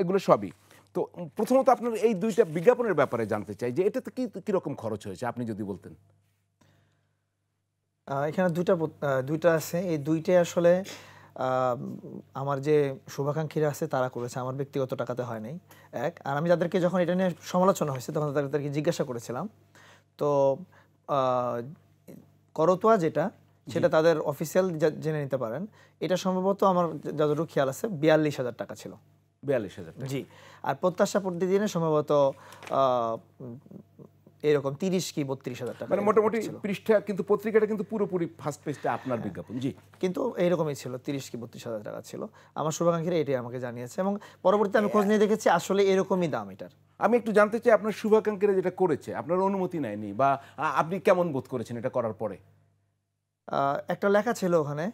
এগুলো সবই। তো প্রথমত আপনার এই দুইটা বিজ্ঞাপনের ব্যাপারে জানতে চাই যে এটাতে কিরকম খরচ হয়েছে, আপনি যদি বলতেন। এখানে দুইটা আছে। এই দুইটাই আসলে আমার যে শুভাকাঙ্ক্ষীরা আছে তারা করেছে, আমার ব্যক্তিগত টাকাতে হয় নাই। আর আমি তাদেরকে যখন এটা নিয়ে সমালোচনা হয়েছে তখন তাদেরকে জিজ্ঞাসা করেছিলাম। তো করতোয়া যেটা, সেটা তাদের অফিসিয়াল জেনে নিতে পারেন। এটা সম্ভবত আমার যতটুকু খেয়াল আছে 42,000 টাকা ছিল। 42,000 টাকা। জি। আর প্রত্যাশা প্রতিদিনে সম্ভবত এরকম 30 কি 32,000 টাকা, মানে মোটামুটি পৃষ্ঠা, কিন্তু পত্রিকাটা কিন্তু পুরোপুরি ফার্স্ট পেজটা আপনার বিজ্ঞাপন। জি, কিন্তু এইরকমই ছিল, 30 কি 32,000 টাকা ছিল। আমার শুভাকাঙ্ক্ষীরা এটাই আমাকে জানিয়েছে এবং পরবর্তীতে আমি খোঁজ নিয়ে দেখেছি আসলে এরকমই দাম এটার। আমি একটু জানতে চাই, আপনার শুভাকাঙ্ক্ষীরা যেটা করেছে আপনার অনুমতি নেয়নি, বা আপনি কেমন বোধ করেছেন এটা করার পরে? একটা লেখা ছিল ওখানে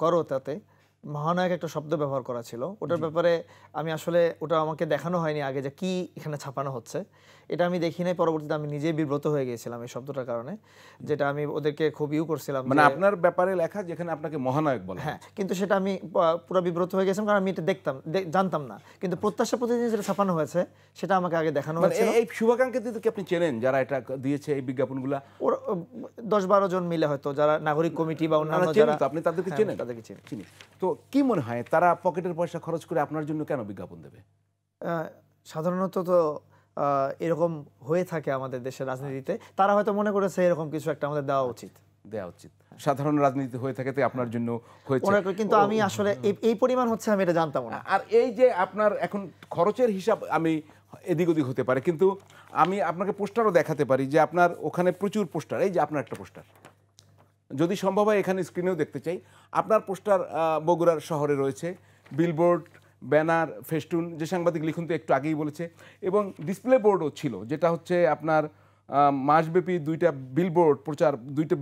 করতাতে মহানায়ক একটা শব্দ ব্যবহার করা ছিল। ওটার ব্যাপারে আমি আসলে, ওটা আমাকে দেখানো হয়নি আগে যে কি এখানে ছাপানো হচ্ছে, এটা আমি দেখি নাই। পরবর্তীতে আমি নিজেই বিব্রত হয়ে গিয়েছিলাম এই শব্দটার কারণে, যেটা আমি ওদেরকে খুব করছিলাম। মানে আপনার ব্যাপারে লেখা যেখানে আপনাকে মহানায়ক বলে। হ্যাঁ, কিন্তু সেটা আমি পুরো বিব্রত হয়ে গেছিলাম, কারণ আমি এটা জানতাম না। কিন্তু প্রত্যাশা প্রতিদিন যেটা ছাপানো হয়েছে সেটা আমাকে আগে দেখানো হয়েছিল। এই শুভাকাঙ্ক্ষীদের কি আপনি চেনেন যারা এটা দিয়েছে এই বিজ্ঞাপনগুলা? ওরা 10-12 জন মিলে হয়তো, যারা নাগরিক কমিটি বা অন্যান্য যারা। আপনি তাদেরকে চেনেন? তাদেরকে চিনি। তো কি মনে হয় তারা পকেটের পয়সা খরচ করে আপনার জন্য কেন বিজ্ঞাপন দেবে? সাধারণত তো এরকম হয়ে থাকে আমাদের দেশের রাজনীতিতে। তারা হয়তো মনে করেছে এরকম কিছু একটা আমাদের দেওয়া উচিত। সাধারণ রাজনীতি হয়ে থাকে, তাই আপনার জন্য হয়েছে। কিন্তু আমি আসলে এই পরিমাণ হচ্ছে আমি এটা জানতাম না। আর এই যে আপনার এখন খরচের হিসাব আমি এদিক ওদিক হতে পারে, কিন্তু আমি আপনাকে পোস্টারও দেখাতে পারি যে আপনার ওখানে প্রচুর পোস্টার। এই যে আপনার একটা পোস্টার, যদি সম্ভব হয় এখানে স্ক্রিনেও দেখতে চাই। আপনার পোস্টার বগুড়ার শহরে রয়েছে, বিলবোর্ড, ব্যানার, ফেস্টুন, যে সাংবাদিক লিখুন তো একটু আগেই বলেছে, এবং ডিসপ্লে বোর্ডও ছিল, যেটা হচ্ছে আপনার মাসব্যাপী দুইটা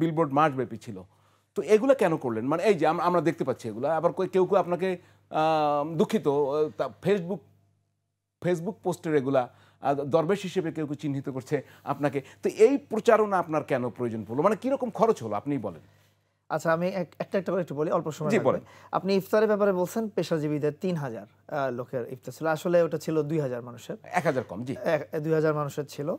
বিলবোর্ড মাসব্যাপী ছিল। তো এগুলো কেন করলেন? মানে এই যে আমরা দেখতে পাচ্ছি এগুলো। আবার কেউ আপনাকে দুঃখিত, ফেসবুক পোস্টের এগুলা দরবেশ হিসেবে কেউ চিহ্নিত করছে আপনাকে। তো এই প্রচারণা আপনার কেন প্রয়োজন পড়লো? মানে কিরকম খরচ হলো আপনিই বলেন। আচ্ছা, আমি একটা করে একটু বলি, অল্প সময় লাগবে। আপনি ইফতারের ব্যাপারে বলছেন পেশাজীবীদের 3000 লোকের ইফতার ছিল, আসলে ওটা ছিল 2000 মানুষের। 1000 কম। জি, 2000 মানুষের ছিল।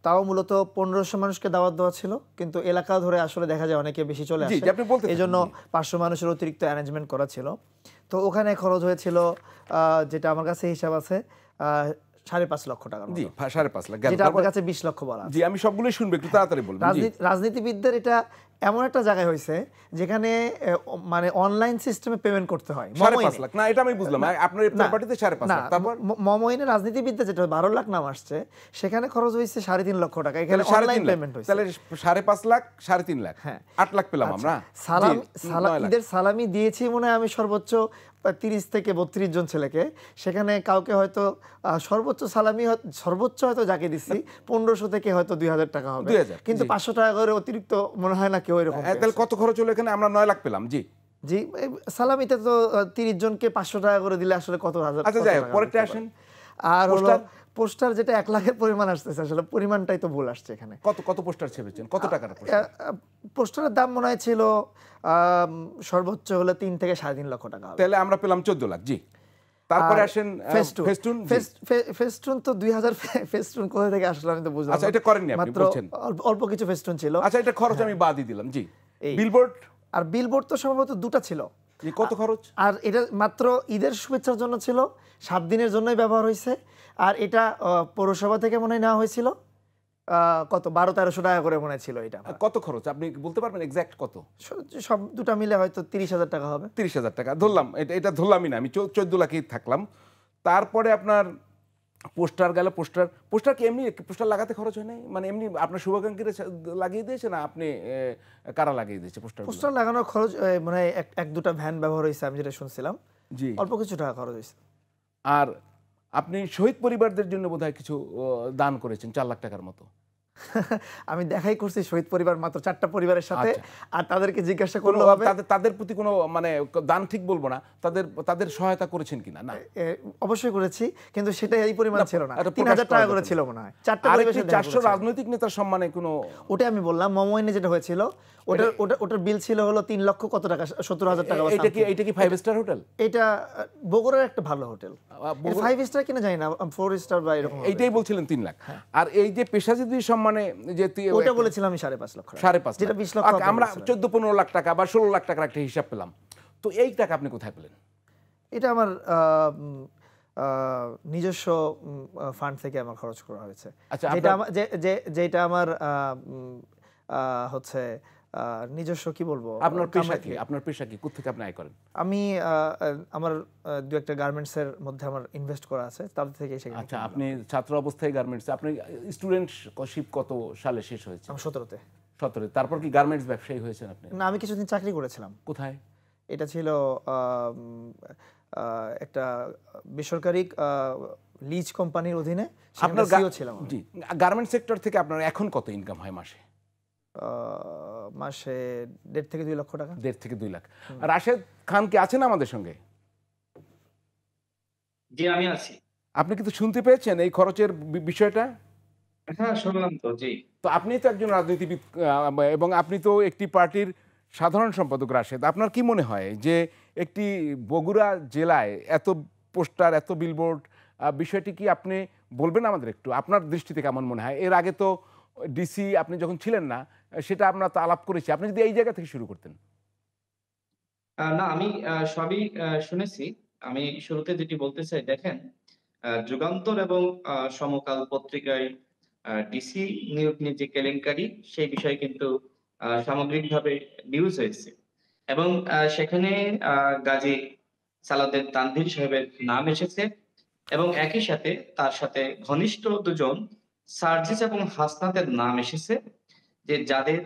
তাও মূলত 1500 মানুষকে দাওয়াত দেওয়া ছিল, কিন্তু এলাকা ধরে আসলে দেখা যায় অনেকে বেশি চলে আসে, এই জন্য 500 মানুষের অতিরিক্ত অ্যারেঞ্জমেন্ট করা ছিল। তো ওখানে খরচ হয়েছিল, যেটা আমার কাছে হিসাব আছে, 5.5 লক্ষ টাকা। জি, 5.5 লাখ, যেটা আপনার কাছে 20 লক্ষ বলা। জি, আমি সবগুলোই শুনবো, একটু তাড়াতাড়ি বলুন। রাজনীতিবিদদের এটা এমন একটা জায়গায় হয়েছে যেখানে মানে অনলাইন সিস্টেমে পেমেন্ট করতে হয়। 5.5 লাখ না, এটা আমি বুঝলাম। আপনার ইফতার পার্টিতে 5.5 লাখ। তারপর মমইনে রাজনীতিবিদদের যেটা 12 লাখ নাম আসছে, সেখানে খরচ হয়েছে 3.5 লক্ষ টাকা। এখানে অনলাইন পেমেন্ট হয়েছে। তাহলে 5.5 লাখ, 3.5 লাখ, 8 লাখ পেলাম আমরা। ঈদের সালামি দিয়েছি মনে হয় আমি সর্বোচ্চ 30 থেকে 32 জন ছেলেকে। সেখানে কাউকে হয়তো সর্বোচ্চ হয়তো যাকে দিচ্ছি 1500 থেকে হয়তো 2000 টাকা হবে, কিন্তু 500 টাকা করে অতিরিক্ত মনে হয় না কেউ এরকম। তাহলে কত খরচ হলো এখানে? আমরা 9 লাখ পেলাম। জি জি, সালামিতে তো 30 জনকে 500 টাকা করে দিলে আসলে কত হাজার। আচ্ছা, যাই হোক, পরেরটা আসেন। আর হলো পোস্টার, যেটা 1 লাখের পরিমাণ আসতেছে, আসলে পরিমাণটাই তো ভুল আসছে এখানে। কত পোস্টার ছেপেছেন? কত টাকার পোস্টার? পোস্টারের দাম মনে হয় ছিল সর্বোচ্চ হলো 3 থেকে 3.5 লক্ষ টাকা। তাহলে আমরা পেলাম 14 লাখ। জি, তারপরে আসেন ফেস্টুন তো 2000 ফেস্টুন কোথা থেকে আসলে আমি তো বুঝলাম। আচ্ছা, এটা করেননি আপনি, বলছেন অল্প কিছু ফেস্টুন ছিল। আচ্ছা, এটা খরচ আমি বাদই দিলাম। জি, বিলবোর্ড তো সম্ভবত 2টা ছিল। কত খরচ? আর এটা মাত্র ঈদের শুভেচ্ছার জন্য ছিল, 7 দিনের জন্যই ব্যবহার হয়েছে। আর এটা পৌরসভা থেকে মনে হয় নেওয়া হয়েছিল, কত 1200-1300 টাকা করে মনে ছিল। এটা কত খরচ আপনি বলতে পারবেন এক্সাক্ট কত? সব দুটা মিলে হয়তো 30,000 টাকা হবে। 30,000 টাকা ধরলাম, এটা ধরলামই না, আমি 14 লাখেই থাকলাম। তারপরে আপনার পোস্টার গেল, পোস্টার কি এমনি পোস্টার লাগাতে খরচ হয় নাই? মানে এমনি আপনার শুভাকাঙ্ক্ষীরা লাগিয়ে দিয়েছে, না আপনি কারা লাগিয়ে দিয়েছে পোস্টার? পোস্টার লাগানোর খরচ মানে এক দুটা ভ্যান ব্যবহার হয়েছে, আমি যেটা শুনছিলাম। জি। অল্প কিছু টাকা খরচ হয়েছে। আর আপনি শহীদ পরিবারদের জন্য বোধহয় কিছু দান করেছেন 4 লাখ টাকার মতো। আমি দেখাই করছি শহীদ পরিবার মাত্র 4টা পরিবারের সাথে। আর তাদেরকে জিজ্ঞাসা করলে কোনো হবে তাদের প্রতি কোনো মানে দান ঠিক বলবো না, তাদের সহায়তা করেছেন কিনা? না, অবশ্যই করেছি, কিন্তু সেটা এই পরিমাণ ছিল না। এটা 3000 টাকা প্রকাশ করে করা ছিল মনে হয়। 4টা আর পরিবারের সাথে 400 রাজনৈতিক নেতার সম্মানে কোনো, ওটাই আমি বললাম মমইনে যেটা হয়েছিল, ওটার বিল ছিল হলো 3 লক্ষ কত টাকা, 70,000 টাকা। এটা কি 5 স্টার হোটেল? এটা বগুড়ার একটা ভালো হোটেল। 5 স্টার কিনা জানি না, 4 স্টার বা এরকম। এইটাই বলছিলেন 3 লাখ। আর এই যে পেশাজীবী সম্মানে যে ওটা বলেছিলাম আমি 5.5 লক্ষ টাকা। 5.5 যেটা 20 লক্ষ আমরা 14-15 লাখ টাকা বা 16 লাখ টাকার একটা হিসাব পেলাম। তো এই টাকা আপনি কোথায় পেলেন? এটা আমার নিজস্ব ফান্ড থেকে আমার খরচ করা হয়েছে। আচ্ছা, যেটা আমার হচ্ছে নিজস্ব, কি বলবো, আপনার পেশা কি? কোথা থেকে আপনি আয় করেন? আমি আমার দু একটা গার্মেন্টসের মধ্যে আমার ইনভেস্ট করা আছে, তাদের থেকে। আচ্ছা, আপনি ছাত্র অবস্থায় গার্মেন্টস, আপনি স্টুডেন্টশিপ কত সালে শেষ হয়েছে? 17-তে। 17। তারপর কি গার্মেন্টস ব্যবসায়ী হয়েছেন আপনি? না, আমি কিছুদিন চাকরি করেছিলাম। কোথায়? এটা ছিল একটা বেসরকারি লিজ কোম্পানির অধীনে। আপনার সিইও ছিলাম। জি। গার্মেন্টস সেক্টর থেকে আপনার এখন কত ইনকাম হয় মাসে? মাসে 1.5 থেকে 2 লক্ষ টাকা। 1.5 থেকে 2 লাখ। রাশেদ খান কি আছেন আমাদের সঙ্গে? জি, আমি আছি। আপনি কিন্তু শুনতে পেয়েছেন এই খরচের বিষয়টা? হ্যাঁ, শুনলাম তো। জি। তো আপনি তো একজন রাজনীতিবিদ এবং আপনি তো একটি পার্টির সাধারণ সম্পাদক। রাশেদ, আপনার কি মনে হয় যে একটি বগুড়া জেলায় এত পোস্টার, এত বিলবোর্ড, বিষয়টি কি আপনি বলবেন আমাদের একটু? আপনার দৃষ্টিতে কেমন মনে হয়? এর আগে তো ডিসি আপনি যখন ছিলেন না, সেটা আমরা তো আলাপ করেছি। আপনি যদি এই জায়গা থেকে শুরু করতেন। না, আমি সবই শুনেছি। আমি শুরুতে যেটি বলতে চাই, দেখেন, যুগান্তর এবং সমকাল পত্রিকায় ডিসি নিয়োগ নিয়ে যে কেলেঙ্কারি, সেই বিষয়ে কিন্তু সামগ্রিকভাবে নিউজ হয়েছে এবং সেখানে গাজী সালাউদ্দিন তানভীর সাহেবের নাম এসেছে এবং একই সাথে তার সাথে ঘনিষ্ঠ দুজন সার্জিস এবং হাসনাতের নাম এসেছে, যে যাদের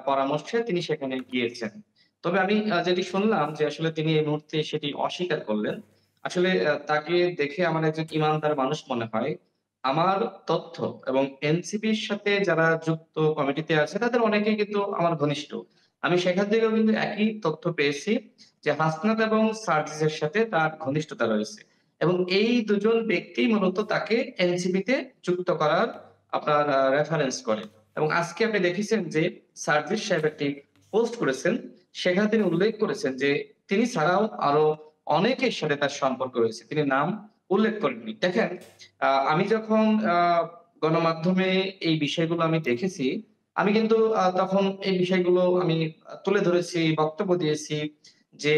পরামর্শে তিনি সেখানে গিয়েছেন। তবে আমি যেটি শুনলাম যে আসলে তিনি এই মুহূর্তে সেটি অস্বীকার করলেন। আসলে তাকে দেখে আমার একজন ইমানদার মানুষ মনে হয়। আমার তথ্য এবং এনসিপির সাথে যারা যুক্ত কমিটিতে আছে তাদের অনেকেই কিন্তু আমার ঘনিষ্ঠ। আমি সেখান থেকেও কিন্তু একই তথ্য পেয়েছি যে হাসনাত এবং সার্জিসের সাথে তার ঘনিষ্ঠতা রয়েছে এবং এই দুজন ব্যক্তি মূলত তাকে এনসিপিতে যুক্ত করার আপনার রেফারেন্স করে। এবং আজকে আপনি দেখেছেন যে সার্জিস সাহেব একটি পোস্ট করেছেন, সেখানে তিনি উল্লেখ করেছেন যে তিনি ছাড়াও আরো অনেকের সাথে তার সম্পর্ক রয়েছে, তিনি নাম উল্লেখ করেননি। দেখেন, আমি যখন গণমাধ্যমে এই বিষয়গুলো আমি দেখেছি, আমি কিন্তু তখন এই বিষয়গুলো আমি তুলে ধরেছি, বক্তব্য দিয়েছি যে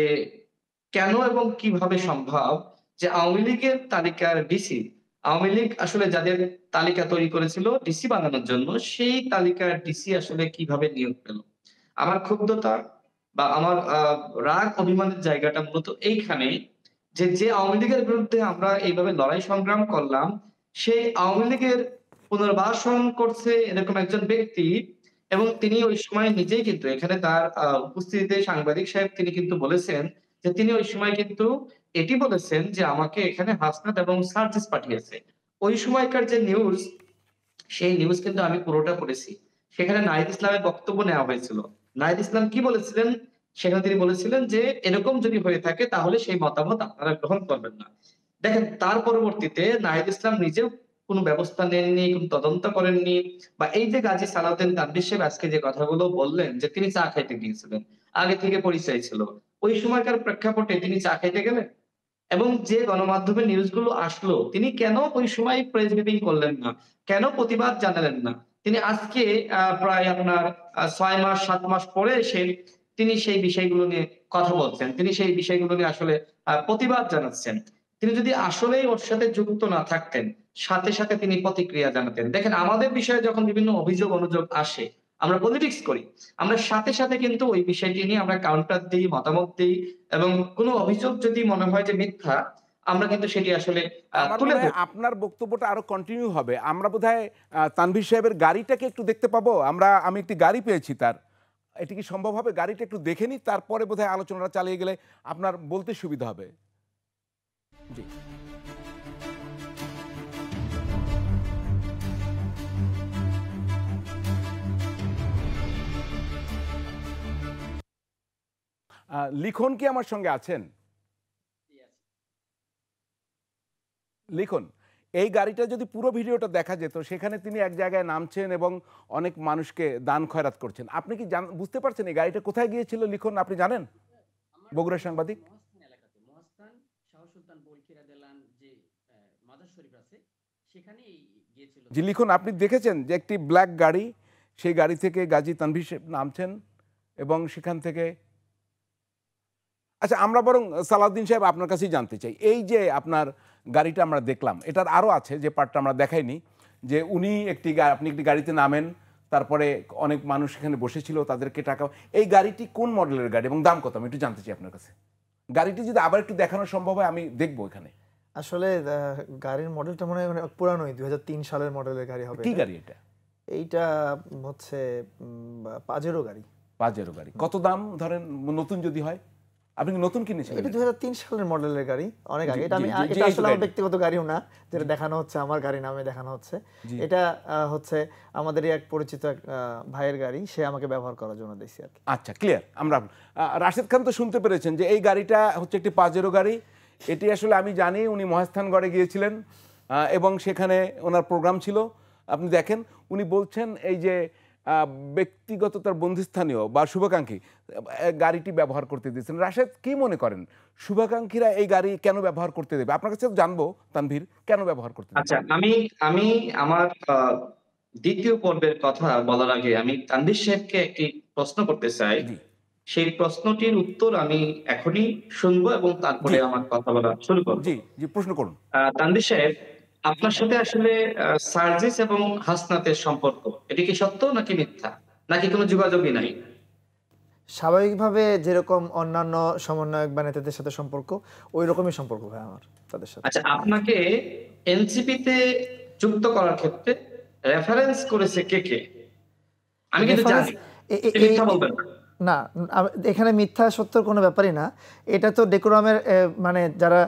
কেন এবং কিভাবে সম্ভব যে আওয়ামী লীগের তালিকার ডিসি, আওয়ামী লীগ আসলে যাদের তালিকা তৈরি করেছিল ডিসি বানানোর জন্য, সেই তালিকার ডিসি আসলে কিভাবে নিয়োগ পেল। আমার ক্ষুব্ধতা বা আমার রাগ অভিমানের জায়গাটা মূলত এইখানে, যে আওয়ামী লীগের বিরুদ্ধে আমরা এইভাবে লড়াই সংগ্রাম করলাম, সেই আওয়ামী লীগের পুনর্বাসন করছে এরকম একজন ব্যক্তি এবং তিনি ওই সময় নিজেই কিন্তু এখানে তার উপস্থিতিতে সাংবাদিক সাহেব তিনি কিন্তু বলেছেন যে তিনি ওই সময় কিন্তু এটি বলেছেন যে আমাকে এখানে হাসনাত এবং সার্জিস পাঠিয়েছে। ওই সময়কার যে নিউজ, সেই নিউজ কিন্তু আমি পুরোটা পড়েছি। সেখানে নাহিদ ইসলামের বক্তব্য নেওয়া হয়েছিল। নাহিদ ইসলাম কি বলেছিলেন? সেখানে তিনি বলেছিলেন যে এরকম যদি হয়ে থাকে তাহলে সেই মতামত আপনারা গ্রহণ করবেন না। দেখেন, তার পরবর্তীতে নাহিদ ইসলাম নিজেও কোনো ব্যবস্থা নেননি, কোনো তদন্ত করেননি। বা এই যে গাজী সালাউদ্দিন তানভীর সাহেব আজকে যে কথাগুলো বললেন যে তিনি চা খাইতে গিয়েছিলেন, আগে থেকে পরিচয় ছিল, ওই সময়কার প্রেক্ষাপটে তিনি চা খাইতে গেলেন এবং যে গণমাধ্যমে নিউজগুলো আসলো তিনি কেন ওই সময় প্রেস ব্রিফিং করলেন না, কেন প্রতিবাদ জানালেন না? তিনি আজকে প্রায় আপনার 6 মাস 7 মাস পরে এসে তিনি সেই বিষয়গুলো নিয়ে কথা বলছেন, তিনি সেই বিষয়গুলো নিয়ে আসলে প্রতিবাদ জানাচ্ছেন। তিনি যদি আসলেই ওর সাথে যুক্ত না থাকতেন, সাথে সাথে তিনি প্রতিক্রিয়া জানাতেন। দেখেন, আমাদের বিষয়ে যখন বিভিন্ন অভিযোগ অনুযোগ আসে, আমরা পলিটিক্স করি, আমরা সাথে সাথে কিন্তু ওই বিষয়টি নিয়ে আমরা কাউন্টার দিই, মতামত দিই এবং কোনো অভিযোগ যদি মনে হয় যে মিথ্যা, আমরা কিন্তু সেটি আসলে আমার তুলে মনে হয় ধরি। আপনার বক্তব্যটা আরো কন্টিনিউ হবে। আমরা বোধহয় তানভীর সাহেবের গাড়িটাকে একটু দেখতে পাবো। আমি একটি গাড়ি পেয়েছি তার। এটি কি সম্ভব হবে? গাড়িটা একটু দেখে নিই, তারপরে বোধহয় আলোচনাটা চালিয়ে গেলে আপনার বলতে সুবিধা হবে। জি। লিখন কি আমার সঙ্গে আছেন? লিখন, এই গাড়িটা যদি পুরো ভিডিওটা দেখা যেত, সেখানে তিনি এক জায়গায় নামছেন এবং অনেক মানুষকে দান খয়রাত করছেন। আপনি কি বুঝতে পারছেন এই গাড়িটা কোথায় গিয়েছিল? লিখন, আপনি জানেন? বগুড়ার সাংবাদিক। মহাস্থান এলাকাতে, মহাস্থান শাহ সুলতান বলখিরা দেলান যে মাজার শরীফ আছে সেখানেই গিয়েছিল। জি লিখন, আপনি দেখেছেন যে একটি ব্ল্যাক গাড়ি, সেই গাড়ি থেকে গাজী তানভীর সাহেব নামছেন এবং সেখান থেকে আচ্ছা, আমরা বরং সালাউদ্দিন সাহেব আপনার কাছেই জানতে চাই, এই যে আপনার গাড়িটা আমরা দেখলাম, এটার আরও আছে যে পার্টটা আমরা দেখাইনি, যে আপনি একটি গাড়িতে নামেন, তারপরে অনেক মানুষ এখানে বসেছিল, তাদেরকে টাকা, এই গাড়িটি কোন মডেলের গাড়ি এবং দাম কত, আমি একটু জানতে চাই আপনার কাছে। গাড়িটি যদি আবার একটু দেখানো সম্ভব হয় আমি দেখবো এখানে। আসলে গাড়ির মডেলটা মনে হয় পুরানোই, 2003 সালের মডেলের গাড়ি হবে। কি গাড়ি এটা? এইটা হচ্ছে পাজেরো গাড়ি। পাজেরো গাড়ি। কত দাম ধরেন নতুন যদি হয়? আপনি কি নতুন কিনেছিলেন? এটা 2003 সালের মডেলের গাড়ি, অনেক আগে। এটা জি, আসলে আমার ব্যক্তিগত গাড়িও না, যেটা দেখানো হচ্ছে আমার গাড়ি নামে দেখানো হচ্ছে। এটা হচ্ছে আমাদেরই এক পরিচিত এক ভাইয়ের গাড়ি, সে আমাকে ব্যবহার করার জন্য দিয়েছে আর কি। আচ্ছা, ক্লিয়ার। আমরা রাশেদ খান তো শুনতে পেরেছেন যে এই গাড়িটা হচ্ছে একটি পাজেরো গাড়ি। এটি আসলে আমি জানি উনি মহাস্থানগড়ে গিয়েছিলেন এবং সেখানে ওনার প্রোগ্রাম ছিল। আপনি দেখেন উনি বলছেন এই যে ব্যক্তিগত তার বন্ধুস্থানীয় বা শুভাকাঙ্ক্ষী গাড়িটি ব্যবহার করতে দিয়েছেন। রাশেদ, কি মনে করেন শুভাকাঙ্ক্ষীরা এই গাড়ি কেন ব্যবহার করতে দেবে? আপনার কাছে জানবো তানভীর, কেন ব্যবহার করতে দেবে? আচ্ছা, আমি আমার দ্বিতীয় পর্বের কথা বলার আগে আমি তানভীর সাহেবকে একটি প্রশ্ন করতে চাই। জি সেই প্রশ্নটির উত্তর আমি এখনই শুনবো এবং তারপরে আমার কথা বলা শুরু করবো। জি জি, প্রশ্ন করুন। তানভীর সাহেব, আপনার সাথে আসলে সার্জিস এবং হাসনাতের সম্পর্ক, এটি কি সত্য নাকি মিথ্যা, নাকি কোনো যোগাযোগই নাই? স্বাভাবিকভাবে যেরকম অন্যান্য সমন্বয়ক বা নেতাদের সাথে সম্পর্ক, ওই রকমই সম্পর্ক ভাই আমার তাদের সাথে। আচ্ছা, আপনাকে এনসিপিতে যুক্ত করার ক্ষেত্রে রেফারেন্স করেছে কে কে? আমি কিন্তু জানি, মিথ্যা বলবেন না। না, এখানে মিথ্যা সত্যর কোনো ব্যাপারই না। এটা তো ডেকোরামের মানে যারা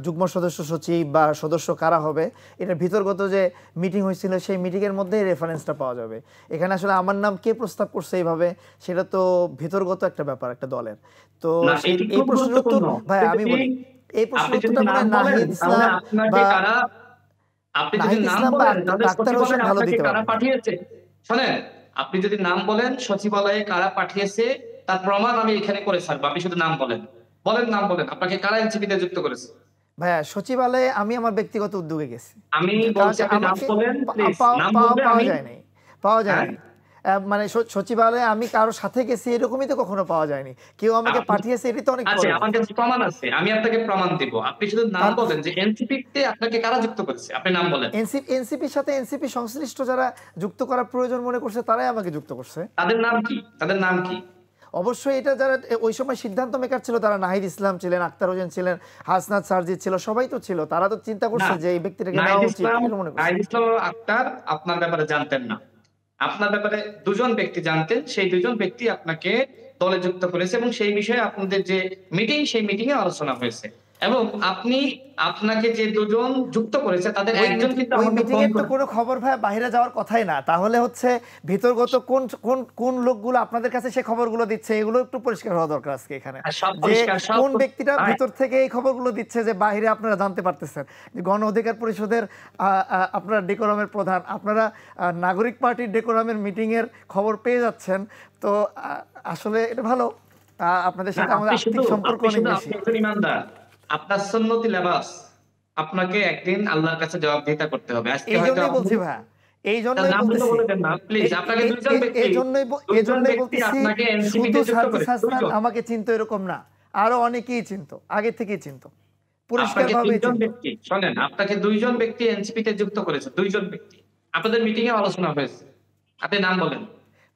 যুগ্ম সদস্য সচিব বা সদস্য কারা হবে, এটা ভিতরগত যে মিটিং হয়েছিল সেই মিটিংয়ের মধ্যেই রেফারেন্সটা পাওয়া যাবে। এখানে আসলে আমার নাম কে প্রস্তাব করছে এইভাবে, সেটা তো ভিতরগত একটা ব্যাপার একটা দলের। তো এই প্রশ্নের উত্তর ভাই আমি বলি, এই প্রশ্নের উত্তরটা মনে হয় নাহিদ ইসলাম বা নাহিদ ইসলাম বা আক্তার হোসেন ভালো দিতে পারবে। পাঠিয়েছে, শোনেন, আপনি যদি নাম বলেন সচিবালয়ে কারা পাঠিয়েছে তার প্রমাণ আমি এখানে করে ছাড়বো। আপনি শুধু নাম বলেন, নাম বলেন, আপনাকে কারা এনসিপিতে যুক্ত করেছে? ভাইয়া সচিবালয়ে আমি আমার ব্যক্তিগত উদ্যোগে গেছি। আমি বলছি আপনি নাম বলেন, প্লিজ নাম বলবেন। পাওয়া যায়নি মানে সচিবালয়ে আমি কারো সাথে গেছি এরকমই তো কখনো পাওয়া যায়নি। কেউ আমাকে পাঠিয়েছে, এটি তো অনেক আছে, আমার কাছে প্রমাণ আছে, আমি আপনাকে প্রমাণ দেব। আপনি শুধু নাম বলেন যে এনসিপিতে আপনাকে কারা যুক্ত করেছে, আপনি নাম বলেন। এনসিপির সাথে এনসিপি সংশ্লিষ্ট যারা যুক্ত করার প্রয়োজন মনে করছে তারাই আমাকে যুক্ত করছে। তাদের নাম কি? তাদের নাম কি? অবশ্যই এটা যারা ওই সময় সিদ্ধান্ত মেকার ছিল, তারা নাহিদ ইসলাম ছিলেন, আক্তার হোসেন ছিলেন, হাসনাত সার্জিস ছিল, সবাই তো ছিল। তারা তো চিন্তা করছে যে এই ব্যক্তিটাকে নেওয়া উচিত। নাহিদ ইসলাম আক্তার আপনার ব্যাপারে জানতেন না, আপনার ব্যাপারে দুজন ব্যক্তি জানতেন। সেই দুজন ব্যক্তি আপনাকে দলে যুক্ত করেছে এবং সেই বিষয়ে আপনাদের যে মিটিং, সেই মিটিং এ আলোচনা হয়েছে এবং আপনাকে যে দুজন যুক্ত করেছে তাদের একজন কিন্তু ওই মিটিং এর তো কোনো খবর ভাই বাইরে যাওয়ার কথাই না। তাহলে হচ্ছে ভিতরগত কোন কোন কোন লোকগুলো আপনাদের কাছে সেই খবরগুলো দিচ্ছে, এগুলো একটু পরিষ্কার হওয়া দরকার আজকে এখানে, যে কোন ব্যক্তিটা ভিতর থেকে এই খবরগুলো দিচ্ছে যে বাইরে আপনারা জানতে পারতেছেন। যে গণ অধিকার পরিষদের আপনারা ডেকোরামের প্রধান, আপনারা নাগরিক পার্টির ডেকোরামের মিটিং এর খবর পেয়ে যাচ্ছেন। তো আসলে এটা ভালো, আপনাদের সাথে আমাদের আর্থিক সম্পর্ক অনেক বেশি। আপনার সুন্নতি লেবাস, আপনাকে একদিন আল্লাহর কাছে জবাবদিহিতা করতে হবে। আজকে হয়তো এইজন্যই বলছি ভাই, এইজন্যই বলতেছি প্লিজ, আপনাকে দুইজন ব্যক্তি, এইজন্যই বলতেছি শুধু সার্জিস হাসান আমাকে চিনতো এরকম না, আরো অনেকেই চিনতো, আগে থেকেই চিনতো, পরিষ্কারভাবে চিনতো। শুনেন, আপনাকে দুইজন ব্যক্তি এনসিপিতে যুক্ত করেছে, দুইজন ব্যক্তি, আপনাদের মিটিং এ আলোচনা হয়েছে, আপনি নাম বলেন।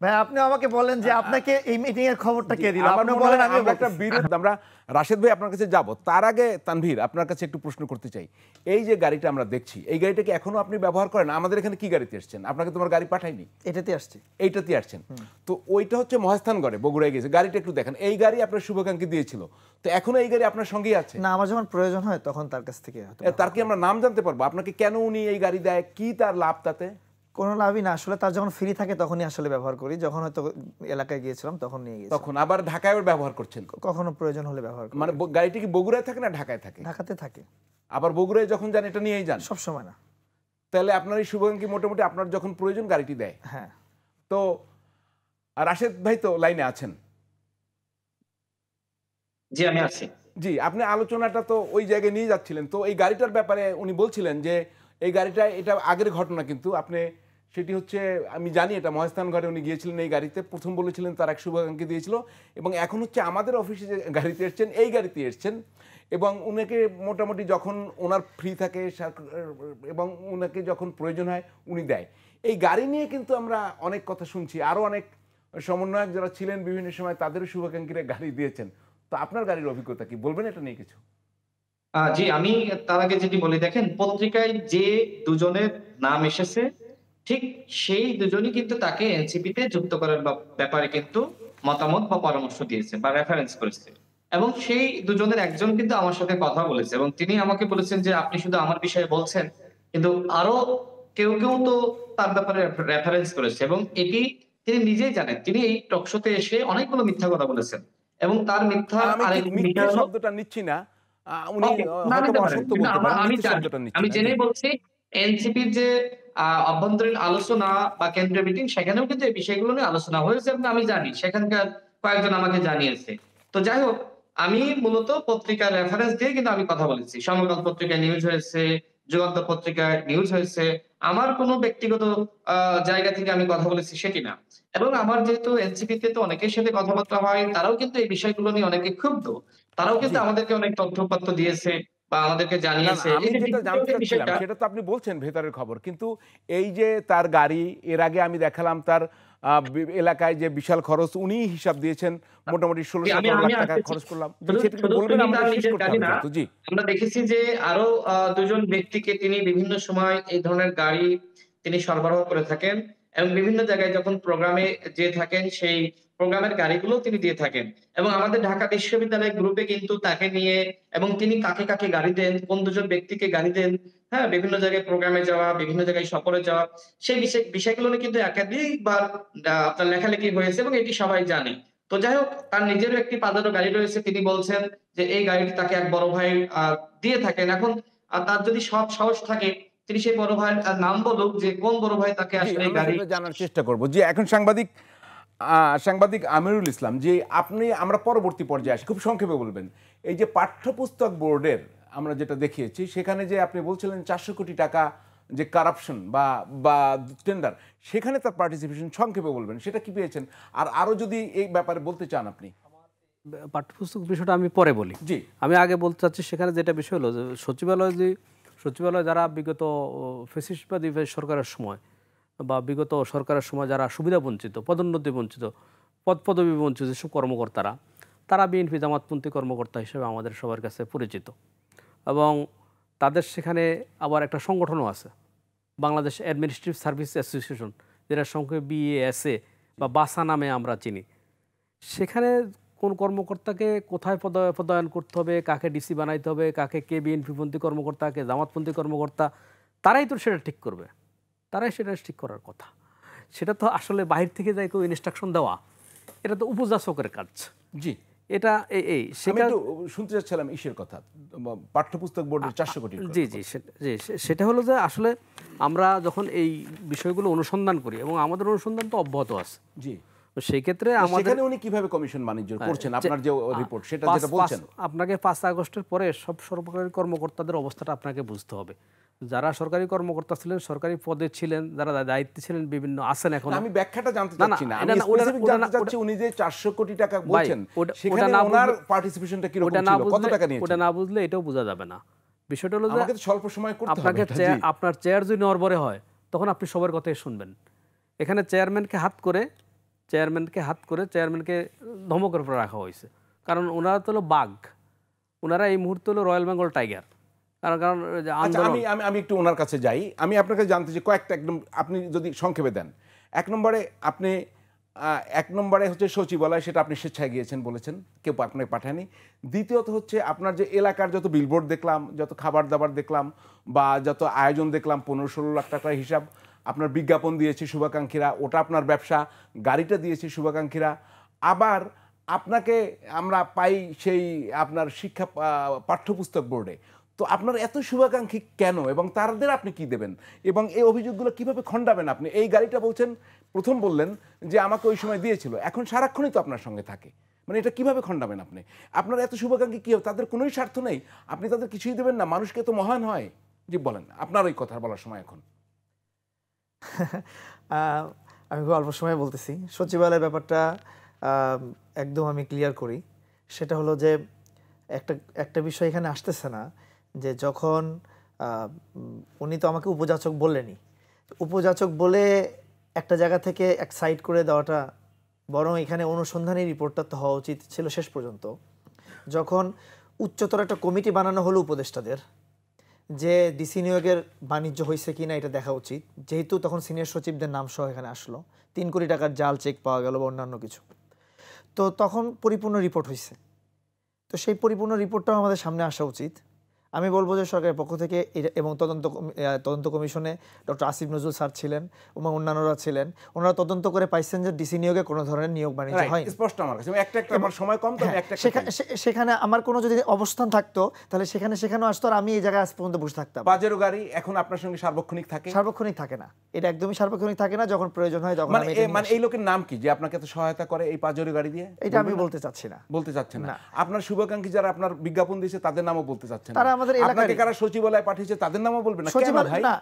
ভাই আপনি আমাকে বলেন যে আপনাকে এই মিটিং এর খবরটা কে দিল? আমার আপনি মনে বলেন হয় আমি আমরা একটা বিরোধ, আমরা রাশেদ ভাই আপনার কাছে যাব, তার আগে তানভীর আপনার কাছে একটু প্রশ্ন করতে চাই। এই যে গাড়িটা আমরা দেখছি, এই গাড়িটা কি এখনো আপনি ব্যবহার করেন? আমাদের এখানে কি গাড়িতে এসেছেন? আপনাকে তোমার গাড়ি পাঠাইনি, এটাতে আসছি। এইটাতে আসছেন। তো ওইটা হচ্ছে মহাস্থানগড়ে, বগুড়ায় গেছে। গাড়িটা একটু দেখেন, এই গাড়ি আপনার শুভাকাঙ্ক্ষী দিয়েছিল, তো এখনো এই গাড়ি আপনার সঙ্গেই আছে? না, আমার যখন প্রয়োজন হয় তখন তার কাছ থেকে হয়তো তার কি আমরা নাম জানতে পারবো? আপনাকে কেন উনি এই গাড়ি দেয়, কি তার লাভ তাতে? কোনো লাভই না আসলে, তার যখন ফ্রি থাকে তখনই আসলে ব্যবহার করি, যখন হয়তো এলাকায় গিয়েছিলাম তখন নিয়ে গেছি। তখন আবার ঢাকায় ব্যবহার করছেন? কখনো প্রয়োজন হলে ব্যবহার করি। মানে গাড়িটি কি বগুড়ায় থাকে না ঢাকায় থাকে? ঢাকাতে থাকে। আবার বগুড়ায় যখন যান এটা নিয়েই যান? সব সময় না। তাহলে আপনার এই শুভাকাঙ্ক্ষী মোটামুটি আপনার যখন প্রয়োজন গাড়িটি দেয়। হ্যাঁ। তো রাশেদ ভাই তো লাইনে আছেন? জি, আমি আছি। জি, আপনি আলোচনাটা তো ওই জায়গায় নিয়ে যাচ্ছিলেন। তো এই গাড়িটার ব্যাপারে উনি বলছিলেন যে এই গাড়িটা, এটা আগের ঘটনা, কিন্তু আপনি সেটি হচ্ছে, আমি জানি এটা মহাস্থানগড়ে উনি গিয়েছিলেন এই গাড়িতে, প্রথম বলেছিলেন তার এক শুভাকাঙ্ক্ষী দিয়েছিল, এবং এখন হচ্ছে আমাদের অফিসে যে গাড়িতে এসছেন এই গাড়িতে এসছেন, এবং উনাকে মোটামুটি যখন ওনার ফ্রি থাকে এবং উনাকে যখন প্রয়োজন হয় উনি দেয়। এই গাড়ি নিয়ে কিন্তু আমরা অনেক কথা শুনছি, আরও অনেক সমন্বয়ক যারা ছিলেন বিভিন্ন সময় তাদেরও শুভাকাঙ্ক্ষীরা গাড়ি দিয়েছেন। তো আপনার গাড়ির অভিজ্ঞতা কি, বলবেন এটা নিয়ে কিছু? জি, আমি তার আগে যেটি বলি, দেখেন পত্রিকায় যে দুজনের নাম এসেছে ঠিক সেই দুজনই কিন্তু তাকে এনসিপিতে যুক্ত করার ব্যাপারে কিন্তু মতামত বা পরামর্শ দিয়েছে বা রেফারেন্স করেছে, এবং সেই দুজনের একজন কিন্তু আমার সাথে কথা বলেছে এবং তিনি আমাকে বলেছেন যে আপনি শুধু আমার বিষয়ে বলছেন, কিন্তু আরো কেউ কেউ তো তার ব্যাপারে রেফারেন্স করেছে, এবং এটি তিনি নিজেই জানেন। তিনি এই টকশোতে এসে অনেকগুলো মিথ্যা কথা বলেছেন, এবং তার মিথ্যার আমি ঠিক আরেকটি মিথ্যে বিষয় হলো, শব্দটা নিচ্ছি না, উনি ওকে, না হয়তো নিতে পারেন। অসত্য কিন্তু বলতে পারেন, আমি মিথ্যে জানি, শব্দটা নিচ্ছি আমি না। জেনেই বলছি, এনসিপির যে অভ্যন্তরীণ আলোচনা বা কেন্দ্রীয় মিটিং, সেখানেও কিন্তু এই বিষয়গুলো নিয়ে আলোচনা হয়েছে এবং আমি জানি সেখানকার কয়েকজন আমাকে জানিয়েছে। তো যাই হোক, আমি মূলত পত্রিকার রেফারেন্স দিয়ে কিন্তু আমি কথা বলেছি। সমকাল পত্রিকায় নিউজ হয়েছে, যুগান্তর পত্রিকায় নিউজ হয়েছে। আমার কোনো ব্যক্তিগত জায়গা থেকে আমি কথা বলেছি সেটি না। এবং আমার যেহেতু এনসিপিতে তো অনেকের সাথে কথাবার্তা হয়, তারাও কিন্তু এই বিষয়গুলো নিয়ে অনেকে ক্ষুব্ধ। তারাও কিন্তু জি, আমাদেরকে অনেক তথ্য-উপাত্ত দিয়েছে বা আমাদেরকে না না, জানিয়েছে। আমি এই যে যেটা জানতে টিকটকের চাচ্ছিলাম বিষয়টা, সেটা তো আপনি বলছেন ভেতরের খবর, কিন্তু এই যে তার গাড়ি, এর আগে আমি দেখালাম তার এলাকায় যে বিশাল খরচ, উনি হিসাব দিয়েছেন মোটামুটি জি, 16-17 লাখ আমি টাকা আসতেছি। খরচ করলাম। জি, শুধু সেটা একটু শুধু বলবেন, তিনি আমাদের তার শেষ নিজের করতে গাড়ি হবে না। যেহেতু। জি আমরা দেখেছি যে আরো দুজন ব্যক্তিকে তিনি বিভিন্ন সময় এই ধরনের গাড়ি তিনি সরবরাহ করে থাকেন, এবং বিভিন্ন জায়গায় যখন প্রোগ্রামে যেয়ে থাকেন সেই প্রোগ্রামের গাড়িগুলো তিনি দিয়ে থাকেন। এবং আমাদের ঢাকা বিশ্ববিদ্যালয় গ্রুপে কিন্তু তাকে নিয়ে, এবং তিনি কাকে কাকে গাড়ি দেন, কোন দুজন ব্যক্তিকে গাড়ি দেন, হ্যাঁ, বিভিন্ন জায়গায় প্রোগ্রামে যাওয়া, বিভিন্ন জায়গায় সফরে যাওয়া, সেই বিষয়গুলো নিয়ে কিন্তু একাধিকবার আপনার লেখালেখি হয়েছে এবং এটি সবাই জানে। তো যাই হোক, তার নিজেরও একটি পাজারো গাড়ি রয়েছে। তিনি বলছেন যে এই গাড়িটি তাকে এক বড় ভাই দিয়ে থাকেন। এখন তার যদি সৎ সাহস থাকে, তিনি সেই বড় ভাইয়ের নাম বলুক যে কোন বড় ভাই তাকে জি, আসলে এই আমরা গাড়ি। সেটা জানার চেষ্টা করব। জি, এখন সাংবাদিক আমিরুল ইসলাম, যে আপনি, আমরা পরবর্তী পর্যায়ে আসি, খুব সংক্ষেপে বলবেন। এই যে পাঠ্যপুস্তক বোর্ডের আমরা যেটা দেখিয়েছি, সেখানে যে আপনি বলছিলেন 400 কোটি টাকা যে কারাপশন বা টেন্ডার, সেখানে তার পার্টিসিপেশন, সংক্ষেপে বলবেন সেটা কি পেয়েছেন, আর আরো যদি এই ব্যাপারে বলতে চান আপনি। পাঠ্যপুস্তক বিষয়টা আমি পরে বলি। জি, আমি আগে বলতে চাচ্ছি, সেখানে যেটা বিষয় হলো যে সচিবালয় যারা বিগত ফ্যাসিস্টবাদী সরকারের সময় বা বিগত সরকারের সময় যারা সুবিধা বঞ্চিত, পদোন্নতি বঞ্চিত, পদবি বঞ্চিত যেসব কর্মকর্তারা, তারা বিএনপি জামাতপন্থী কর্মকর্তা হিসেবে আমাদের সবার কাছে পরিচিত, এবং তাদের সেখানে আবার একটা সংগঠনও আছে, বাংলাদেশ অ্যাডমিনিস্ট্রেটিভ সার্ভিস অ্যাসোসিয়েশন, যেটা সংক্ষেপে BASA বা বাসা নামে আমরা চিনি। সেখানে কোন কর্মকর্তাকে কোথায় পদায়ন করতে হবে, কাকে ডিসি বানাইতে হবে, কাকে কে বিএনপিপন্থী কর্মকর্তা, কে জামাতপন্থী কর্মকর্তা, তারাই তো সেটা ঠিক করবে, তারাই সেটা ঠিক করার কথা। সেটা তো আসলে বাহির থেকে যাই কেউ ইনস্ট্রাকশন দেওয়া, এটা তো উপযাচকের কাজ। জি, এটা এই আমি সেটা একটু শুনতে চাচ্ছিলাম ইসের কথা, পাঠ্যপুস্তক বোর্ডের 400 কোটি। জি জি সেটা হলো যে আসলে আমরা যখন এই বিষয়গুলো অনুসন্ধান করি, এবং আমাদের অনুসন্ধান তো অব্যাহত আছে, জি, সেই ক্ষেত্রে আমাদের সেখানে উনি কিভাবে কমিশন বাণিজ্য করছেন, আপনার যে রিপোর্ট সেটা যেটা বলছেন। আপনাকে 5 আগস্টের পরে সব সরকারি কর্মকর্তাদের অবস্থাটা আপনাকে বুঝতে হবে। যারা সরকারি কর্মকর্তা ছিলেন, সরকারি পদে ছিলেন, যারা দায়িত্বে ছিলেন, বিভিন্ন আছেন এখন। আমি ব্যাখ্যাটা জানতে চাচ্ছি না, আমি স্পেসিফিক জানতে চাচ্ছি উনি যে 400 কোটি টাকা বলছেন, সেখানে ওনার পার্টিসিপেশন কি রকম ছিল, কত টাকা নিয়েছেন? ওটা না বুঝলে এটাও বোঝা যাবে না। বিষয়টা হলো যে আমাকে তো স্বল্প সময় করতে হবে আপনাকে এটা। জি, আপনার চেয়ার যদি নড়বড়ে হয়, তখন আপনি সবার কথাই শুনবেন। এখানে চেয়ারম্যানকে হাত করে চেয়ারম্যানকে হাত করে চেয়ারম্যানকে ধমকের উপরে রাখা হয়েছে, কারণ ওনারা তো হলো বাঘ, ওনারা এই মুহূর্তে হলো রয়্যাল বেঙ্গল টাইগার। কারণ কারণ যে আচ্ছা, আন্দোলন, আমি একটু ওনার কাছে যাই। আমি আপনার কাছে জানতে চাই কয়েকটা, একদম আপনি যদি সংক্ষেপে দেন। এক নম্বরে হচ্ছে সচিবালয়, সেটা আপনি স্বেচ্ছায় গিয়েছেন বলেছেন, কেউ আপনাকে পাঠায়নি। দ্বিতীয়ত হচ্ছে আপনার যে এলাকার যত বিলবোর্ড দেখলাম, যত খাবার দাবার দেখলাম, বা যত আয়োজন দেখলাম, 15-16 লাখ টাকার হিসাব, আপনার বিজ্ঞাপন দিয়েছে শুভাকাঙ্ক্ষীরা, ওটা আপনার ব্যবসা, গাড়িটা দিয়েছে শুভাকাঙ্ক্ষীরা। আবার আপনাকে আমরা পাই সেই আপনার শিক্ষা পাঠ্যপুস্তক বোর্ডে। তো আপনার এত শুভাকাঙ্ক্ষী কেন, এবং তাদের আপনি কি দেবেন, এবং এই অভিযোগগুলো কিভাবে খণ্ডাবেন আপনি? এই গাড়িটা বলছেন, প্রথম বললেন যে আমাকে ওই সময় দিয়েছিল, এখন সারাক্ষণই তো আপনার সঙ্গে থাকে, মানে এটা কিভাবে খণ্ডাবেন আপনি? আপনার এত শুভাকাঙ্ক্ষী কি হবে? তাদের কোনোই স্বার্থ নেই, আপনি তাদের কিছুই দেবেন না? মানুষকে তো মহান হয়। জি বলেন, আপনার ওই কথা বলার সময় এখন। আমি খুব অল্প সময় বলতেছি। সচিবালয়ের ব্যাপারটা একদম আমি ক্লিয়ার করি। সেটা হলো যে একটা বিষয় এখানে আসতেছে না, যে যখন উনি তো আমাকে উপযাচক বললেনই, উপযাচক বলে একটা জায়গা থেকে এক সাইড করে দেওয়াটা, বরং এখানে অনুসন্ধানী রিপোর্টটা তো হওয়া উচিত ছিল শেষ পর্যন্ত। যখন উচ্চতর একটা কমিটি বানানো হলো উপদেষ্টাদের, যে ডিসি নিয়োগের বাণিজ্য হয়েছে কিনা এটা দেখা উচিত, যেহেতু তখন সিনিয়র সচিবদের নাম সহ এখানে আসলো, 3 কোটি টাকার জাল চেক পাওয়া গেল বা অন্যান্য কিছু, তো তখন পরিপূর্ণ রিপোর্ট হয়েছে। তো সেই পরিপূর্ণ রিপোর্টটাও আমাদের সামনে আসা উচিত। আমি বলবো যে সরকারের পক্ষ থেকে এবং তদন্ত কমিশনে ডক্টর আসিফ নজরুল স্যার ছিলেন এবং অন্যান্যরা ছিলেন, ওনারা তদন্ত করে পাইছেন যে ডিসি নিয়োগে কোনো ধরনের নিয়োগ বাণিজ্য হয় স্পষ্ট আমার কাছে। একটা আমার সময় কম, তো সেখানে আমার কোনো যদি অবস্থান থাকতো তাহলে সেখানেও আসতো, আর আমি এই জায়গায় আজ পর্যন্ত বসে থাকতাম। বাজেরো গাড়ি এখন আপনার সঙ্গে সার্বক্ষণিক থাকে না, এটা একদমই সার্বক্ষণিক থাকে না, যখন প্রয়োজন হয় তখন। মানে এই লোকের নাম কি যে আপনাকে এত সহায়তা করে এই পাজেরো গাড়ি দিয়ে? এটা আমি বলতে চাচ্ছি না। আপনার শুভাকাঙ্ক্ষী যারা আপনার বিজ্ঞাপন দিয়েছে তাদের নামও বলতে চাচ্ছেন না? তারা আমাদের আপনাকে কারা সচিবালয়ে পাঠিয়েছে তাদের নামও বলবেন না?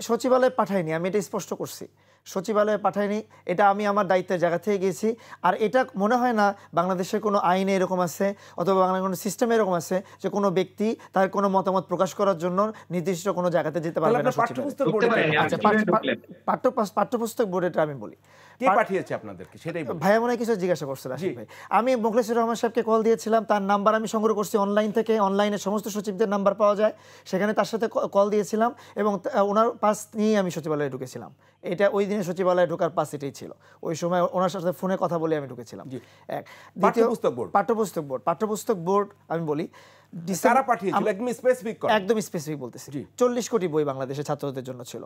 সচিবালয়ে পাঠাইনি, আমি এটা স্পষ্ট করছি। সচিবালয়ে পাঠাইনি, এটা আমি আমার দায়িত্বের জায়গা থেকে গেছি। আর এটা মনে হয় না বাংলাদেশের কোনো আইনে এরকম আছে অথবা বাংলার কোনো সিস্টেমে এরকম আছে যে কোনো ব্যক্তি তার কোনো মতামত প্রকাশ করার জন্য নির্দিষ্ট কোনো জায়গাতে যেতে পারবে না। পাঠ্যপুস্তক বোর্ড, এটা আমি বলি কে পাঠিয়েছে আপনাদেরকে সেটাই বলুন। ভাইয়া মনে হয় কিছু জিজ্ঞাসা করছেন আশিক ভাই। আমি মোখলেসুর রহমান সাহেবকে কল দিয়েছিলাম, তার নাম্বার আমি সংগ্রহ করছি অনলাইন থেকে, অনলাইনে সমস্ত সচিবদের নাম্বার পাওয়া যায়, সেখানে তার সাথে কল দিয়েছিলাম এবং ওনার পাস নিয়ে আমি সচিবালয়ে ঢুকেছিলাম। এটা ওই দিনে সচিবালয়ে ঢোকার পাস এটাই ছিল, ওই সময় ওনার সাথে ফোনে কথা বলে আমি ঢুকেছিলাম। এক পাঠ্যপুস্তক বোর্ড আমি বলি একদম স্পেসিফিক বলতেছি, 40 কোটি বই বাংলাদেশের ছাত্রদের জন্য ছিল।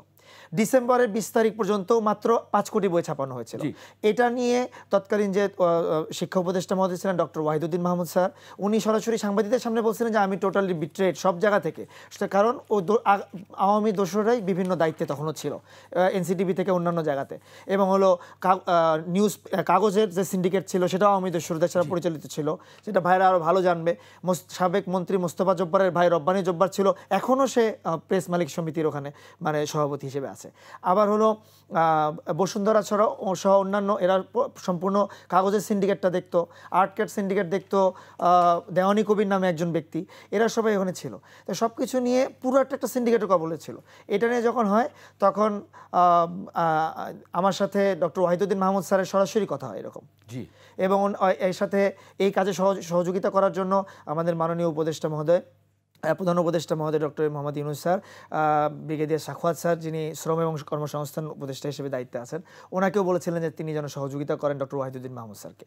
ডিসেম্বরের 20 তারিখ পর্যন্ত মাত্র 5 কোটি বই ছাপানো হয়েছিল। এটা নিয়ে তৎকালীন যে শিক্ষা উপদেষ্টা মহোদয় ছিলেন ডক্টর ওয়াহিদুদ্দিন মাহমুদ স্যার, উনি সরাসরি সাংবাদিকদের সামনে বলছিলেন যে আমি টোটালি বিট্রেড সব জায়গা থেকে, কারণ ও আওয়ামী দোসররাই বিভিন্ন দায়িত্বে তখনও ছিল, এনসিটিভি থেকে অন্যান্য জায়গাতে, এবং হলো নিউজ কাগজের যে সিন্ডিকেট ছিল সেটাও আওয়ামী দোসরদের ছাড়া পরিচালিত ছিল, যেটা ভাইরা আরও ভালো জানবে। সাবেক মন্ত্রী মোস্তফা জব্বারের ভাই রব্বানী জব্বার ছিল, এখনও সে প্রেস মালিক সমিতির ওখানে মানে সভাপতি হিসেবে আছে। আবার হলো বসুন্ধরা ছড়া সহ অন্যান্য, এরা সম্পূর্ণ কাগজের সিন্ডিকেটটা দেখতো, আর্টক্যাট সিন্ডিকেট দেখতো, দেওয়ানি কবির নামে একজন ব্যক্তি, এরা সবাই ওখানে ছিল। তো সব কিছু নিয়ে পুরো একটা সিন্ডিকেটের কবলে ছিল। এটা নিয়ে যখন হয় তখন আমার সাথে ডক্টর ওয়াহিদুদ্দিন মাহমুদ স্যারের সরাসরি কথা হয় এরকম, এবং এর সাথে এই কাজে সহযোগিতা করার জন্য আমাদের মাননীয় উপদেষ্টা মহোদয়, প্রধান উপদেষ্টা মহোদয় doctor Mohammad Yunus sir, brigadier Sakhawat sir যিনি শ্রম এবং কর্মসংস্থান উপদেষ্টা হিসেবে দায়িত্বে আছেন, ওনাকেও বলেছিলেন যে তিনি যেন সহযোগিতা করেন ডক্টর ওয়াহিদুদ্দিন মাহমুদ স্যারকে।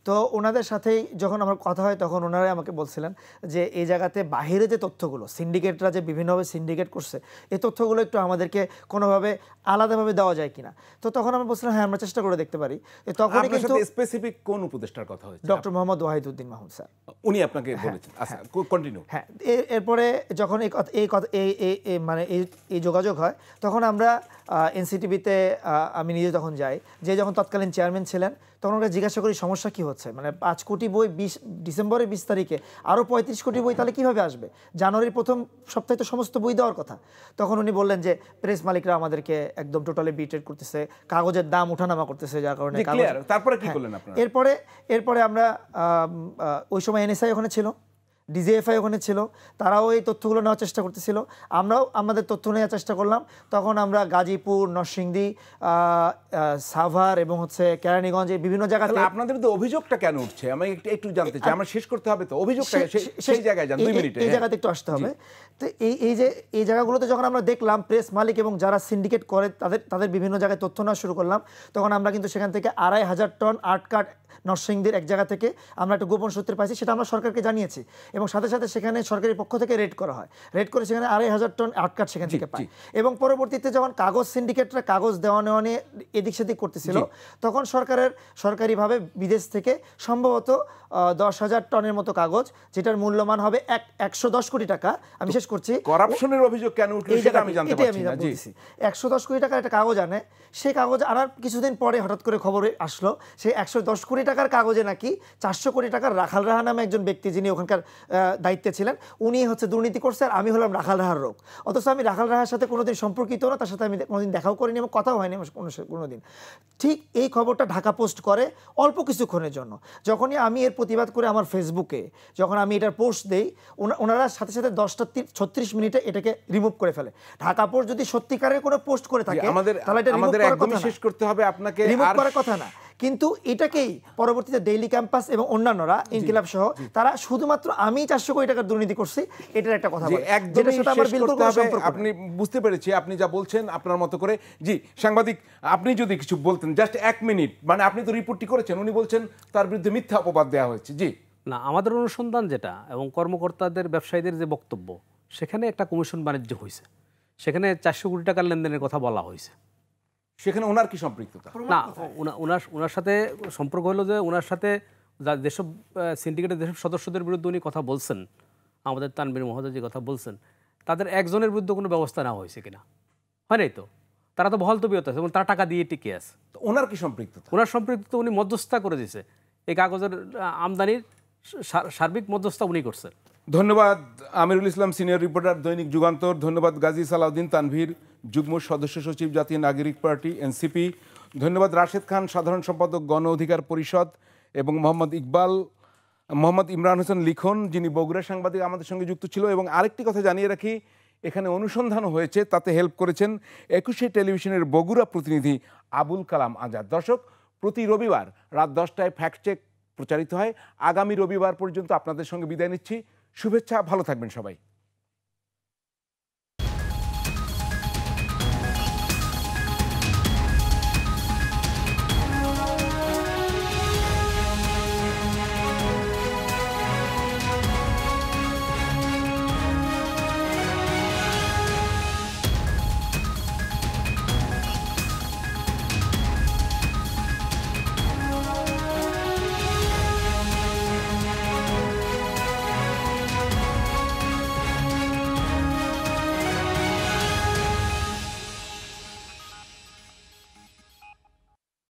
তো ওনাদের সাথেই যখন আমার কথা হয় তখন ওনারাই আমাকে বলছিলেন যে এই জায়গাতে বাহিরে যে তথ্যগুলো সিন্ডিকেটরা যে বিভিন্নভাবে সিন্ডিকেট করছে, এই তথ্যগুলো একটু আমাদেরকে কোনোভাবে আলাদাভাবে দেওয়া যায় কিনা। তো তখন আমি বলছিলাম হ্যাঁ আমরা চেষ্টা করে দেখতে পারি। তখনই কিন্তু স্পেসিফিক কোন উপদেষ্টার কথা হয়েছে? ডক্টর মোহাম্মদ ওয়াহিদুদ্দিন মাহমুদ স্যার, উনি আপনাকে বলেছেন। আচ্ছা কন্টিনিউ। হ্যাঁ, এরপরে যখন মানে এই যোগাযোগ হয় তখন আমরা এনসিটিভিতে আমি নিজে তখন যাই, যে যখন তৎকালীন চেয়ারম্যান ছিলেন তখন ওরা জিজ্ঞাসা করি সমস্যা কি হচ্ছে, মানে 5 কোটি বই ডিসেম্বরের 20 তারিখে আরও 35 কোটি বই তাহলে কীভাবে আসবে, জানুয়ারির প্রথম সপ্তাহে তো সমস্ত বই দেওয়ার কথা। তখন উনি বললেন যে প্রেস মালিকরা আমাদেরকে একদম টোটালি বিট্রেড করতেছে, কাগজের দাম ওঠানামা করতেছে, যার কারণে তারপরে কি করলেন আপনারা? এরপরে আমরা ওই সময় এনএসআই ওখানে ছিল, ডিজিএফআই ওখানে ছিল, তারাও এই তথ্যগুলো নেওয়ার চেষ্টা করতেছিল, আমরাও আমাদের তথ্য নেওয়ার চেষ্টা করলাম। তখন আমরা গাজীপুর, নরসিংদী, সাভার এবং কেরানীগঞ্জে বিভিন্ন জায়গাতে। আপনাদের তো অভিযোগটা কেন উঠছে আমি একটু জানতে চাই, আমরা শেষ করতে হবে তো অভিযোগটা সেই জায়গায় যান 2 মিনিটে। এই জায়গাতে একটু আসতে হবে। তো এই জায়গাগুলোতে যখন আমরা দেখলাম প্রেস মালিক এবং যারা সিন্ডিকেট করে তাদের বিভিন্ন জায়গায় তথ্য নেওয়া শুরু করলাম, তখন আমরা কিন্তু সেখান থেকে 2500 টন আর্ট কার্ড নরসিংদীর এক জায়গা থেকে আমরা একটা গোপন সূত্রে পাইছি, সেটা আমরা সরকারকে জানিয়েছি এবং সাথে সাথে সেখানে সরকারি পক্ষ থেকে রেড করা হয়। রেড করে সেখানে 2500 টন আর্ট কার্ড সেখান থেকে পাই এবং পরবর্তীতে যখন কাগজ সিন্ডিকেটরা কাগজ দেওয়া নেওয়া নিয়ে এদিক সেদিক করতেছিল, তখন সরকারিভাবে বিদেশ থেকে সম্ভবত 10,000 টনের মতো কাগজ, যেটার মূল্যমান হবে 110 কোটি টাকা। আমি শেষ করছি। করাপশনের অভিযোগ কেন উঠলো সেটা আমি জানতে পারছি না। জি, 110 কোটি টাকার একটা কাগজ আনে, সেই কাগজ আনার কিছুদিন পরে হঠাৎ করে খবরে আসলো সেই 110 কোটি টাকার কাগজে নাকি 400 কোটি টাকার রাখাল রাহা নামে একজন ব্যক্তি, যিনি ওখানকার দায়িত্বে ছিলেন, উনি দুর্নীতি করছে আর আমি হলাম রাখাল রাহার রোগ। অথচ আমি রাখাল রাহার সাথে কোনোদিন সম্পর্কিত না, তার সাথে আমি কোনোদিন দেখাও করিনি এবং কথাও হয়নি আমার কোনোদিন। ঠিক এই খবরটা ঢাকা পোস্ট করে অল্প কিছুক্ষণের জন্য। যখনই আমি এর প্রতিবাদ করে আমার ফেসবুকে যখন আমি এটার পোস্ট দেই, ওনারা সাথে সাথে 10:36 মিনিটে এটাকে রিমুভ করে ফেলে। ঢাকা পোস্ট যদি সত্যিকারের কোনো পোস্ট করে থাকে তাহলে এটা আমাদের একদমই শেষ করতে হবে, আপনাকে রিমুভ করার কথা না। কিন্তু এটাকেই পরবর্তীতে ডেইলি ক্যাম্পাস এবং অন্যান্যরা ইনকিলাব সহ তারা শুধুমাত্র আমি 400 কোটি টাকার দুর্নীতি করছি এটার একটা কথা বলে, যেটার সাথে আমার বিলকুল কোনো সম্পর্ক নেই। আপনি বুঝতে পেরেছি, আপনি যা বলছেন আপনার মতো করে। জি সাংবাদিক, আপনি যদি কিছু বলতেন জাস্ট 1 মিনিট। মানে আপনি তো রিপোর্টটি করেছেন, উনি বলছেন তার বিরুদ্ধে মিথ্যা অপবাদ দেওয়া হয়েছে। জি না, আমাদের অনুসন্ধান যেটা এবং কর্মকর্তাদের ব্যবসায়ীদের যে বক্তব্য, সেখানে একটা কমিশন বাণিজ্য হয়েছে, সেখানে 400 কোটি টাকার লেনদেনের কথা বলা হয়েছে। সেখানে ওনার কি সম্পৃক্ততা? না, ওনার সাথে সম্পর্ক হলো যে ওনার সাথে যেসব সিন্ডিকেটের যেসব সদস্যদের বিরুদ্ধে উনি কথা বলছেন, আমাদের তানভীর মহোদয় যে কথা বলছেন, তাদের একজনের বিরুদ্ধে কোনো ব্যবস্থা নেওয়া হয়েছে কিনা? হয় নাই তো, তারা তো বহাল তবিয়ত আছে এবং তারা টাকা দিয়ে টিকে আছে। ওনার কি সম্পৃক্ততা? ওনার সম্পৃক্ততা, উনি মধ্যস্থতা করে দিয়েছে, এই কাগজের আমদানির সার্বিক মধ্যস্থতা উনি করছেন। ধন্যবাদ আমিরুল ইসলাম, সিনিয়র রিপোর্টার, দৈনিক যুগান্তর। ধন্যবাদ গাজী সালাউদ্দিন তানভীর, যুগ্ম সদস্য সচিব, জাতীয় নাগরিক পার্টি এনসিপি। ধন্যবাদ রাশেদ খান, সাধারণ সম্পাদক, গণ অধিকার পরিষদ, এবং মোহাম্মদ ইমরান হোসেন লিখন, যিনি বগুড়া সাংবাদিক, আমাদের সঙ্গে যুক্ত ছিল। এবং আরেকটি কথা জানিয়ে রাখি, এখানে অনুসন্ধান হয়েছে, তাতে হেল্প করেছেন 21 টেলিভিশনের বগুড়া প্রতিনিধি আবুল কালাম আজাদ। দর্শক, প্রতি রবিবার রাত 10টায় ফ্যাক্ট চেক প্রচারিত হয়। আগামী রবিবার পর্যন্ত আপনাদের সঙ্গে বিদায় নিচ্ছি। শুভেচ্ছা, ভালো থাকবেন সবাই।